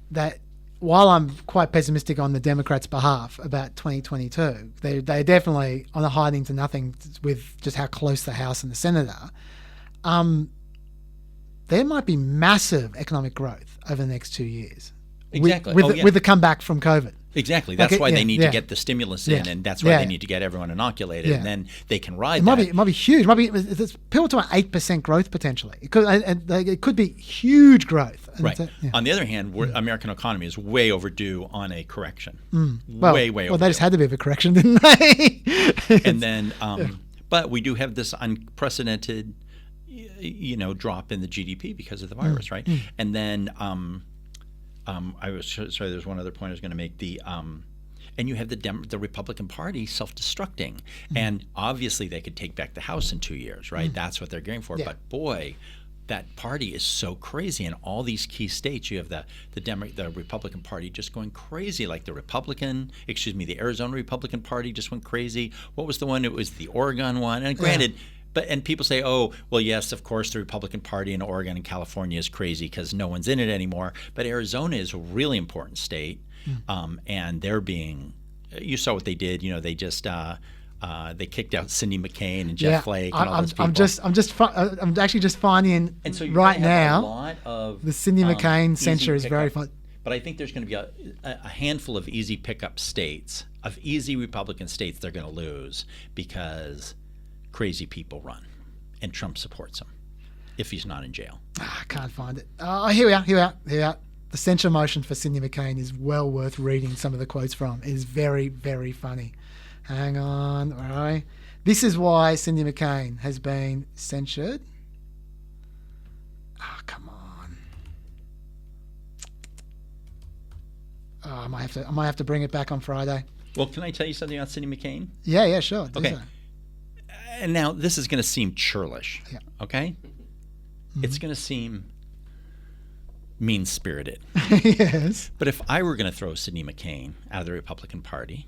that while I'm quite pessimistic on the Democrats' behalf about 2022, they're definitely on a hiding to nothing with just how close the House and the Senate are. There might be massive economic growth over the next 2 years. Exactly. With the comeback from COVID. Exactly. That's why they need to get the stimulus in, and that's why they need to get everyone inoculated, and then they can ride that. It might be huge. People talk about 8% growth potentially. It could be huge growth. Right. On the other hand, American economy is way overdue on a correction. Way overdue. Well, they just had to be a correction, didn't they? And then, but we do have this unprecedented, drop in the GDP because of the virus, right? And then. There's one other point I was going to make. And you have the Republican Party self-destructing, and obviously they could take back the House in 2 years, right? That's what they're going for. Yeah. But boy, that party is so crazy in all these key states. You have the Republican Party just going crazy, like the Arizona Republican Party just went crazy. What was the one? It was the Oregon one. And granted. Yeah. And people say, oh, well, yes, of course, the Republican Party in Oregon and California is crazy because no one's in it anymore. But Arizona is a really important state, and they're being – you saw what they did. They just they kicked out Cindy McCain and Jeff Flake and all those people. I'm actually just finding right now a lot of, the Cindy McCain censure is very fun. But I think there's going to be a handful of easy pickup states, of easy Republican states they're going to lose because – crazy people run, and Trump supports him if he's not in jail. I can't find it. Here we are. The censure motion for Cindy McCain is well worth reading some of the quotes from. It is very, very funny. Hang on, where are I? This is why Cindy McCain has been censured. Oh, come on. Oh, I might have to bring it back on Friday. Well, can I tell you something about Cindy McCain? Yeah, sure. Do Okay. so. And now this is going to seem churlish, Yeah. okay? It's going to seem mean-spirited. Yes. But if I were going to throw Cindy McCain out of the Republican Party,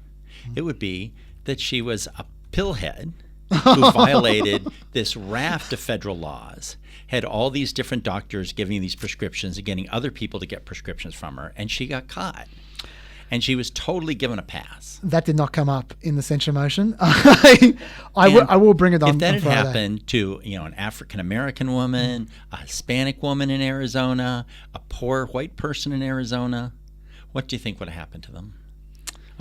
it would be that she was a pillhead who violated this raft of federal laws, had all these different doctors giving these prescriptions and getting other people to get prescriptions from her, and she got caught. And she was totally given a pass. That did not come up in the censure motion. I will bring it on. If that on had Friday. happened to an African American woman, a Hispanic woman in Arizona, a poor white person in Arizona, what do you think would have happened to them?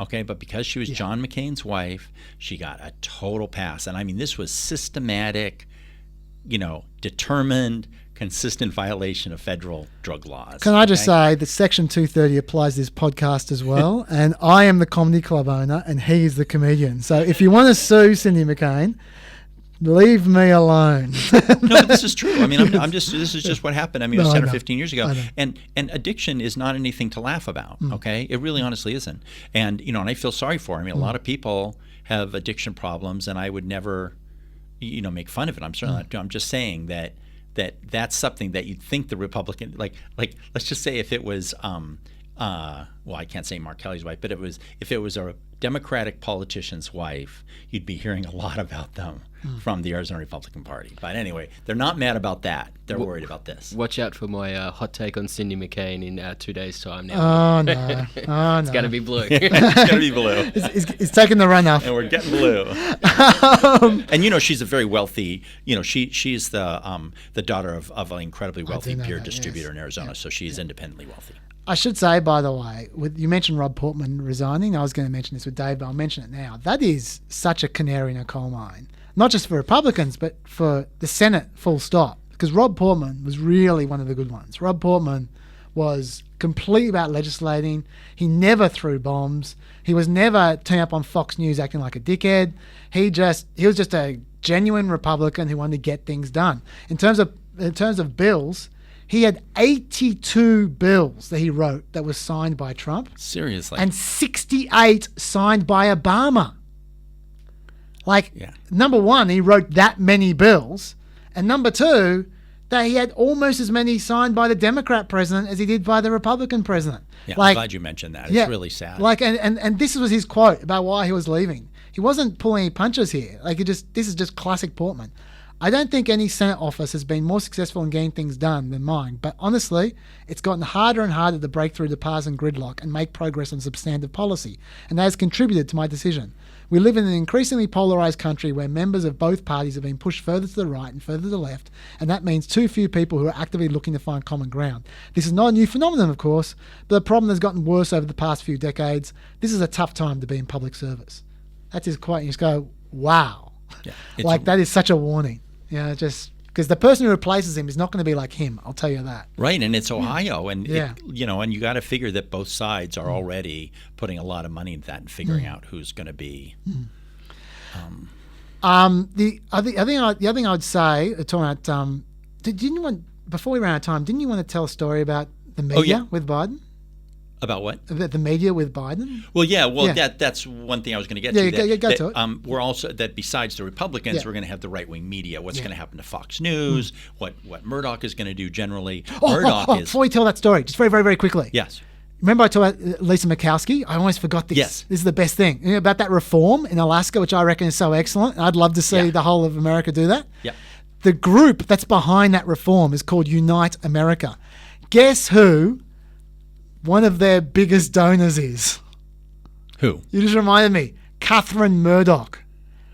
Okay, but because she was John McCain's wife, she got a total pass. And I mean, this was systematic, determined, consistent violation of federal drug laws. Can I just say that Section 230 applies to this podcast as well, and I am the comedy club owner, and he is the comedian. So if you want to sue Cindy McCain, leave me alone. No, but this is true. I mean, this is just what happened. I mean, it was 10 or 15 years ago. And addiction is not anything to laugh about, okay? It really honestly isn't. And, and I feel sorry for her. I mean, a lot of people have addiction problems, and I would never, make fun of it. I'm certainly not. I'm just saying that's something that you'd think the Republican, like let's just say if it was, I can't say Mark Kelly's wife, but if it was a Democratic politician's wife, you'd be hearing a lot about them from the Arizona Republican Party. But anyway, they're not mad about that. They're worried about this. Watch out for my hot take on Cindy McCain in 2 days' time now. Oh, no. It's going to be blue. It's going to be blue. It's taking the run up. And we're getting blue. And she's a very wealthy. She's the daughter of an incredibly wealthy beer distributor in Arizona, so she's independently wealthy. I should say, by the way, you mentioned Rob Portman resigning. I was going to mention this with Dave, but I'll mention it now. That is such a canary in a coal mine, not just for Republicans, but for the Senate, full stop. Because Rob Portman was really one of the good ones. Rob Portman was completely about legislating. He never threw bombs. He was never turning up on Fox News acting like a dickhead. He was just a genuine Republican who wanted to get things done. In terms of bills, he had 82 bills that he wrote that was signed by Trump. Seriously. And 68 signed by Obama. Number one, he wrote that many bills. And number two, that he had almost as many signed by the Democrat president as he did by the Republican president. Yeah, I'm glad you mentioned that. It's really sad. And this was his quote about why he was leaving. He wasn't pulling any punches here. This is just classic Portman. I don't think any Senate office has been more successful in getting things done than mine, but honestly, it's gotten harder and harder to break through the partisan gridlock and make progress on substantive policy, and that has contributed to my decision. We live in an increasingly polarised country where members of both parties have been pushed further to the right and further to the left, and that means too few people who are actively looking to find common ground. This is not a new phenomenon, of course, but the problem has gotten worse over the past few decades. This is a tough time to be in public service. That's his quote, and you just go, wow. Yeah, that is such a warning. Just because the person who replaces him is not going to be like him, I'll tell you that. Right, and it's Ohio, and and you got to figure that both sides are already putting a lot of money into that and figuring out who's going to be. The other thing I would say, talking about, before we ran out of time, didn't you want to tell a story about the media with Biden? About what? The media with Biden? Well, that's one thing I was going to get to. Go to it. We're also, that besides the Republicans, we're going to have the right-wing media. What's going to happen to Fox News, what Murdoch is going to do generally. Before we tell that story, just very, very, very quickly. Yes. Remember I talked about Lisa Murkowski? I almost forgot this. Yes. This is the best thing. About that reform in Alaska, which I reckon is so excellent. I'd love to see the whole of America do that. Yeah. The group that's behind that reform is called Unite America. Guess who one of their biggest donors is? Who? You just reminded me. Catherine Murdoch.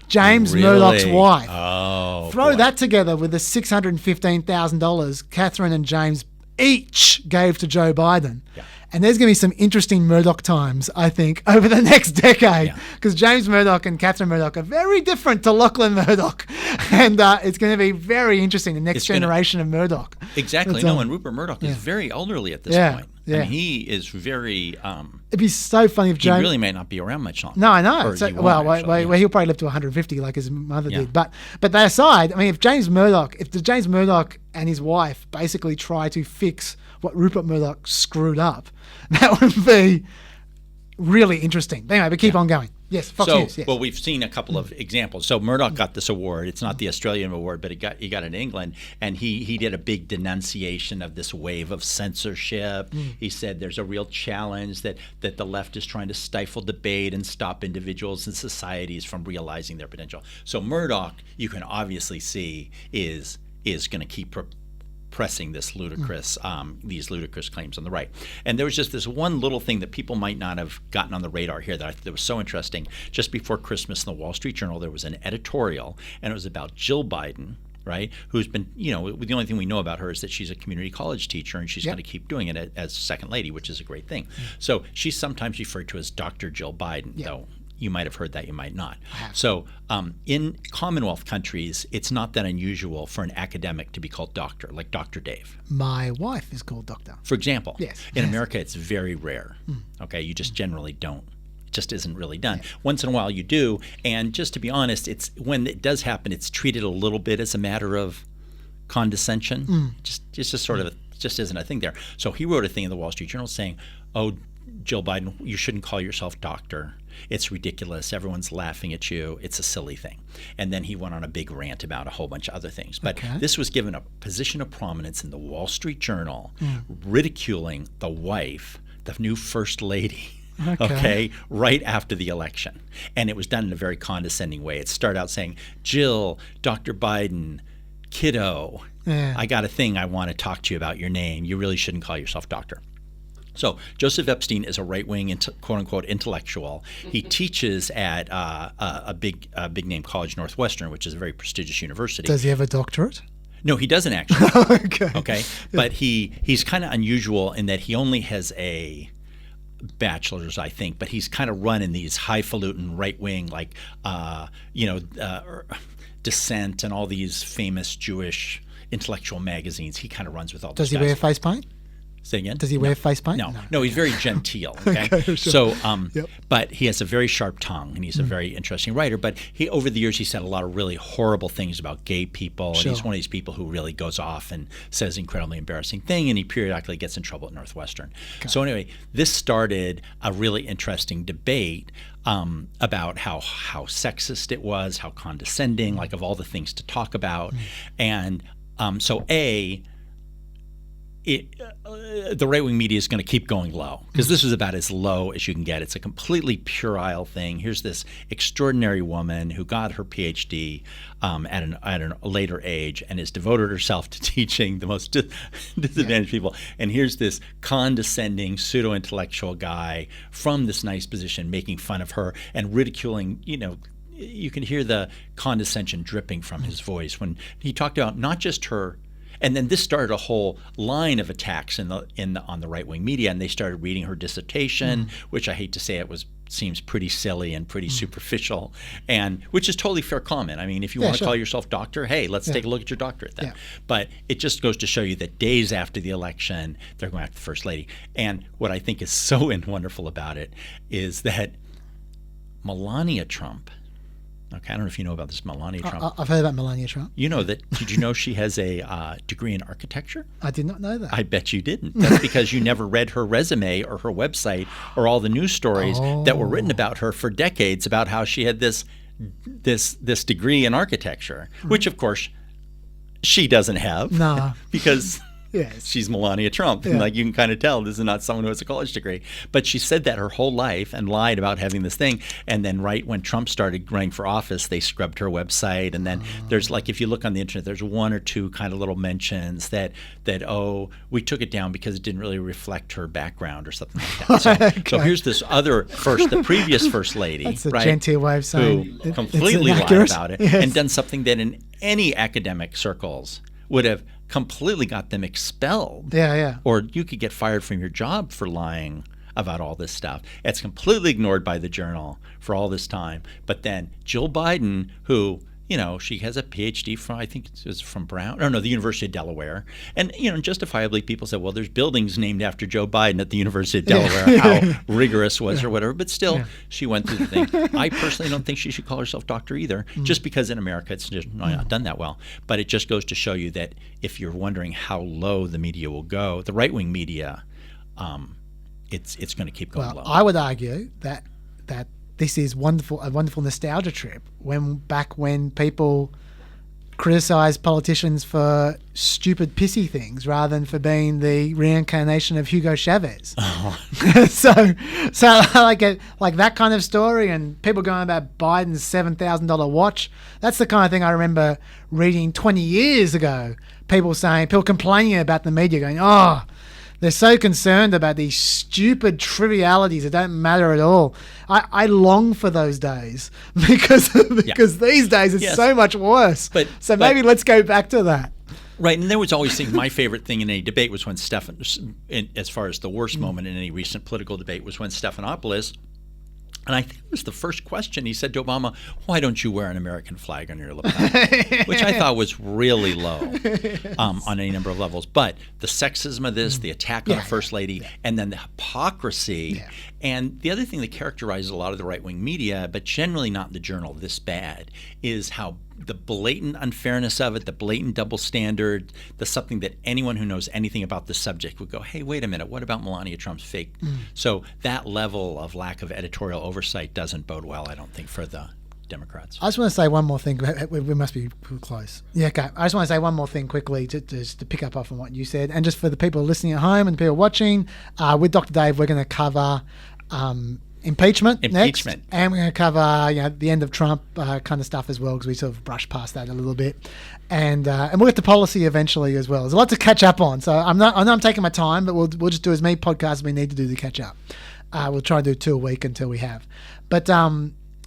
James Murdoch's wife. Oh, Throw that together with the $615,000 Catherine and James each gave to Joe Biden. Yeah. And there's going to be some interesting Murdoch times, I think, over the next decade. Because James Murdoch and Catherine Murdoch are very different to Lachlan Murdoch. And it's going to be very interesting, the next generation of Murdoch. Exactly. And Rupert Murdoch is very elderly at this point. Yeah. I mean, he is very. It'd be so funny if He James. really may not be around much longer. No, I know. Or So, he won't, well, actually, yeah. he'll probably live to 150 like his mother Yeah. did. But that aside, I mean, if James Murdoch and his wife basically try to fix what Rupert Murdoch screwed up, that would be really interesting. But anyway, but keep on going. Yes, Fox So, News. Yes. well, we've seen a couple of examples. So Murdoch got this award. It's not the Australian award, but he got it in England, and he did a big denunciation of this wave of censorship. He said there's a real challenge that the left is trying to stifle debate and stop individuals and societies from realizing their potential. So Murdoch, you can obviously see, is going to keep pressing this these ludicrous claims on the right. And there was just this one little thing that people might not have gotten on the radar here that I thought was so interesting. Just before Christmas in the Wall Street Journal, there was an editorial, and it was about Jill Biden, right, who's been, the only thing we know about her is that she's a community college teacher, and she's going to keep doing it as second lady, which is a great thing. So she's sometimes referred to as Dr. Jill Biden, though you might have heard that, you might not. So in Commonwealth countries, it's not that unusual for an academic to be called doctor, like Dr. Dave. My wife is called Doctor. For example, Yes. in America, it's very rare. Okay, you just generally don't. It just isn't really done. Once in a while, you do, and just to be honest, it's when it does happen, it's treated a little bit as a matter of condescension. It's just sort of just isn't a thing there. So he wrote a thing in the Wall Street Journal saying, "Oh, Jill Biden, you shouldn't call yourself doctor. It's ridiculous. Everyone's laughing at you. It's a silly thing." And then he went on a big rant about a whole bunch of other things. But this was given a position of prominence in the Wall Street Journal, ridiculing the wife, the new first lady, okay, right after the election. And it was done in a very condescending way. It started out saying, "Jill, Dr. Biden, kiddo, I got a thing I want to talk to you about your name. You really shouldn't call yourself doctor." So Joseph Epstein is a right-wing, quote-unquote, intellectual. He teaches at a big-name college, Northwestern, which is a very prestigious university. Does he have a doctorate? No, he doesn't actually. Okay. Okay, but he's kind of unusual in that he only has a bachelor's, I think, but he's kind of run in these highfalutin right-wing, like Dissent and all these famous Jewish intellectual magazines. He kind of runs with all those Does he guys. wear face paint? Say again? Does he wear face paint? No, he's very genteel. Okay, Okay, sure. So, but he has a very sharp tongue, and he's a very interesting writer. But over the years, he said a lot of really horrible things about gay people, and he's one of these people who really goes off and says incredibly embarrassing thing, and he periodically gets in trouble at Northwestern. So anyway, this started a really interesting debate about how sexist it was, how condescending, like of all the things to talk about, and so the right-wing media is going to keep going low because this is about as low as you can get. It's a completely puerile thing. Here's this extraordinary woman who got her PhD at a later age and has devoted herself to teaching the most disadvantaged people. And here's this condescending pseudo-intellectual guy from this nice position making fun of her and ridiculing, you can hear the condescension dripping from his voice when he talked about not just her. And then this started a whole line of attacks on the right-wing media, and they started reading her dissertation, which I hate to say seems pretty silly and pretty superficial, and which is totally fair comment. I mean, if you want to call yourself doctor, hey, let's take a look at your doctorate then. But it just goes to show you that days after the election, they're going after the first lady. And what I think is so wonderful about it is that Melania Trump. Okay, I don't know if you know about this Melania Trump. I've heard about Melania Trump. You know that? Did you know she has a degree in architecture? I did not know that. I bet you didn't. That's because you never read her resume or her website or all the news stories that were written about her for decades about how she had this degree in architecture, which of course she doesn't have. No. Because Yes. she's Melania Trump. Yeah. And like you can kind of tell this is not someone who has a college degree. But she said that her whole life and lied about having this thing. And then right when Trump started running for office, they scrubbed her website. And then there's like, if you look on the internet, there's one or two kind of little mentions that we took it down because it didn't really reflect her background or something like that. So here's this other the previous first lady, That's a right, genteel way of saying who it's completely lied inaccurate. about it Yes. and done something that in any academic circles would have completely got them expelled. Yeah. Or you could get fired from your job for lying about all this stuff. It's completely ignored by the Journal for all this time. But then Jill Biden, who, she has a PhD from, I think it's from Brown, or no, the University of Delaware. And, justifiably people said, well, there's buildings named after Joe Biden at the University of Delaware, how rigorous was or whatever. But still, she went through the thing. I personally don't think she should call herself doctor either, just because in America it's just not done that well. But it just goes to show you that if you're wondering how low the media will go, the right-wing media, it's going to keep going low. I would argue that this is a wonderful nostalgia trip. Back when people criticized politicians for stupid, pissy things rather than for being the reincarnation of Hugo Chavez. Oh. so I like it, like that kind of story, and people going about Biden's $7,000 watch. That's the kind of thing I remember reading 20 years ago. People complaining about the media, going, "Oh, they're so concerned about these stupid trivialities that don't matter at all." I long for those days because these days it's so much worse. So maybe let's go back to that. Right, and there was always my favorite thing in any debate was when as far as the worst moment in any recent political debate was when Stephanopoulos, and I think it was the first question, he said to Obama, "Why don't you wear an American flag on your lapel?" Which I thought was really low on any number of levels. But the sexism of this, the attack on the First Lady, and then the hypocrisy. Yeah. And the other thing that characterizes a lot of the right-wing media, but generally not in the Journal this bad, is how the blatant unfairness of it, the blatant double standard, something that anyone who knows anything about the subject would go, hey, wait a minute, what about Melania Trump's fake? So that level of lack of editorial oversight doesn't bode well, I don't think, for the Democrats. I just want to say one more thing. We must be close. Yeah, okay. I just want to say one more thing quickly to pick up off on what you said. And just for the people listening at home and the people watching, with Dr. Dave, we're going to cover impeachment next. And we're going to cover the end of Trump kind of stuff as well, because we sort of brushed past that a little bit. And we'll get to policy eventually as well. There's a lot to catch up on. So I know I'm taking my time, but we'll just do as many podcasts as we need to do to catch up. We'll try to do 2 a week until we have. But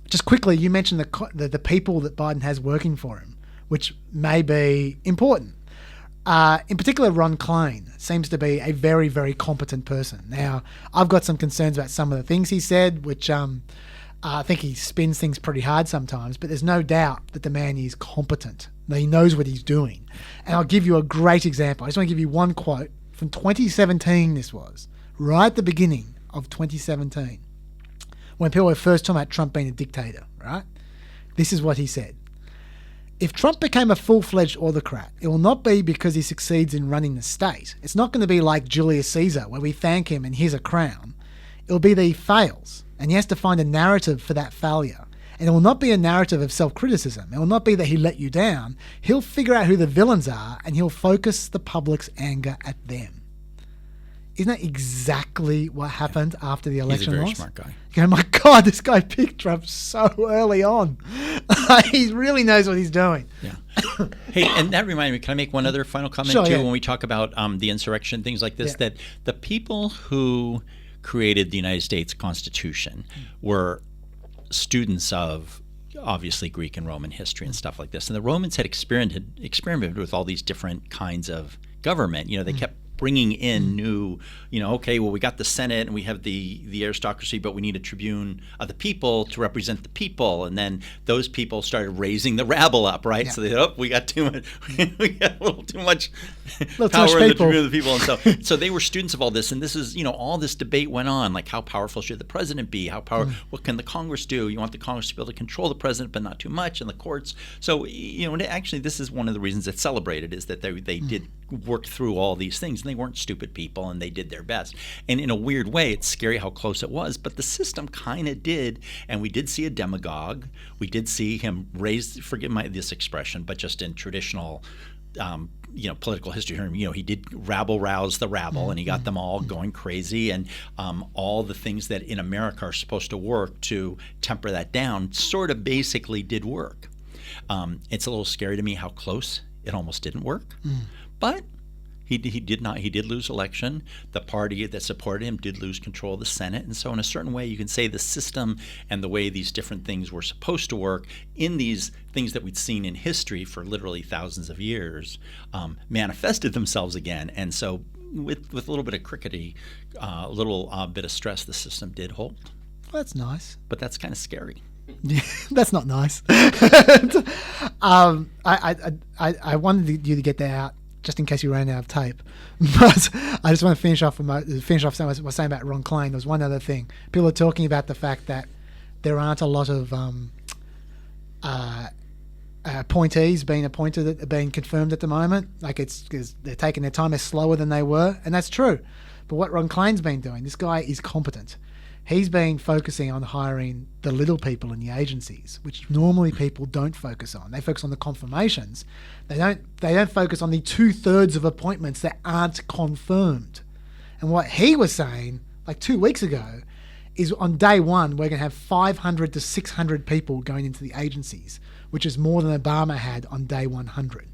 just quickly, you mentioned the people that Biden has working for him, which may be important. In particular, Ron Klain seems to be a very, very competent person. Now, I've got some concerns about some of the things he said, which I think he spins things pretty hard sometimes, but there's no doubt that the man is competent, that he knows what he's doing. And I'll give you a great example. I just want to give you one quote from 2017, this was, right at the beginning of 2017, when people were first talking about Trump being a dictator, right? This is what he said. If Trump became a full-fledged autocrat, it will not be because he succeeds in running the state. It's not going to be like Julius Caesar, where we thank him and here's a crown. It will be that he fails, and he has to find a narrative for that failure. And it will not be a narrative of self-criticism. It will not be that he let you down. He'll figure out who the villains are, and he'll focus the public's anger at them. Isn't that exactly what happened after the election loss? He's a very smart guy. You go, my God, this guy picked Trump so early on. He really knows what he's doing. Yeah. Hey, and that reminded me, can I make one other final comment too? When we talk about the insurrection, things like this, that the people who created the United States Constitution were students of obviously Greek and Roman history and stuff like this. And the Romans had experimented with all these different kinds of government. They kept bringing in new, okay, well, we got the Senate and we have the aristocracy, but we need a tribune of the people to represent the people. And then those people started raising the rabble up, right? Yeah. So they thought, we got too much, we got a little too much power in the tribune of the people. And so they were students of all this. And this is, all this debate went on, like how powerful should the president be? What can the Congress do? You want the Congress to be able to control the president, but not too much, and the courts. So, actually, this is one of the reasons it's celebrated, is that they did work through all these things. And they weren't stupid people, and they did their best. And in a weird way, it's scary how close it was, but the system kind of did. And we did see a demagogue. We did see him raise, forgive this expression, but just in traditional political history, he did rabble-rouse the rabble, and he got them all going crazy, and all the things that in America are supposed to work to temper that down sort of basically did work. It's a little scary to me how close it almost didn't work. But he did lose election. The party that supported him did lose control of the Senate. And so in a certain way, you can say the system and the way these different things were supposed to work in these things that we'd seen in history for literally thousands of years manifested themselves again. And so with a little bit of crickety, a little bit of stress, the system did hold. Well, that's nice. But that's kind of scary. Yeah, that's not nice. I wanted you to get that out just in case you ran out of tape. But I just want to finish off something I was saying about Ron Klein. There was one other thing. People are talking about the fact that there aren't a lot of appointees being appointed, being confirmed at the moment. Like it's because they're taking their time, they're slower than they were, and that's true. But what Ron Klein's been doing, this guy is competent. He's been focusing on hiring the little people in the agencies, which normally people don't focus on. They focus on the confirmations. They don't focus on the 2/3 of appointments that aren't confirmed. And what he was saying, like 2 weeks ago, is on day one, we're going to have 500 to 600 people going into the agencies, which is more than Obama had on day 100.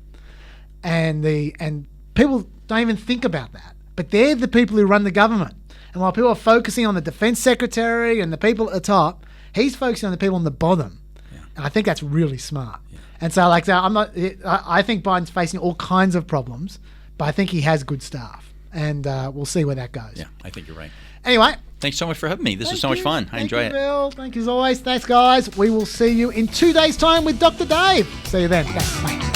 And people don't even think about that. But they're the people who run the government. And while people are focusing on the defense secretary and the people at the top, he's focusing on the people on the bottom. Yeah. And I think that's really smart. Yeah. And so, I think Biden's facing all kinds of problems, but I think he has good staff. And we'll see where that goes. Yeah, I think you're right. Anyway. Thanks so much for having me. This was so much fun. I enjoy it. Bill. Thank you as always. Thanks, guys. We will see you in 2 days' time with Dr. Dave. See you then. Thanks. Bye.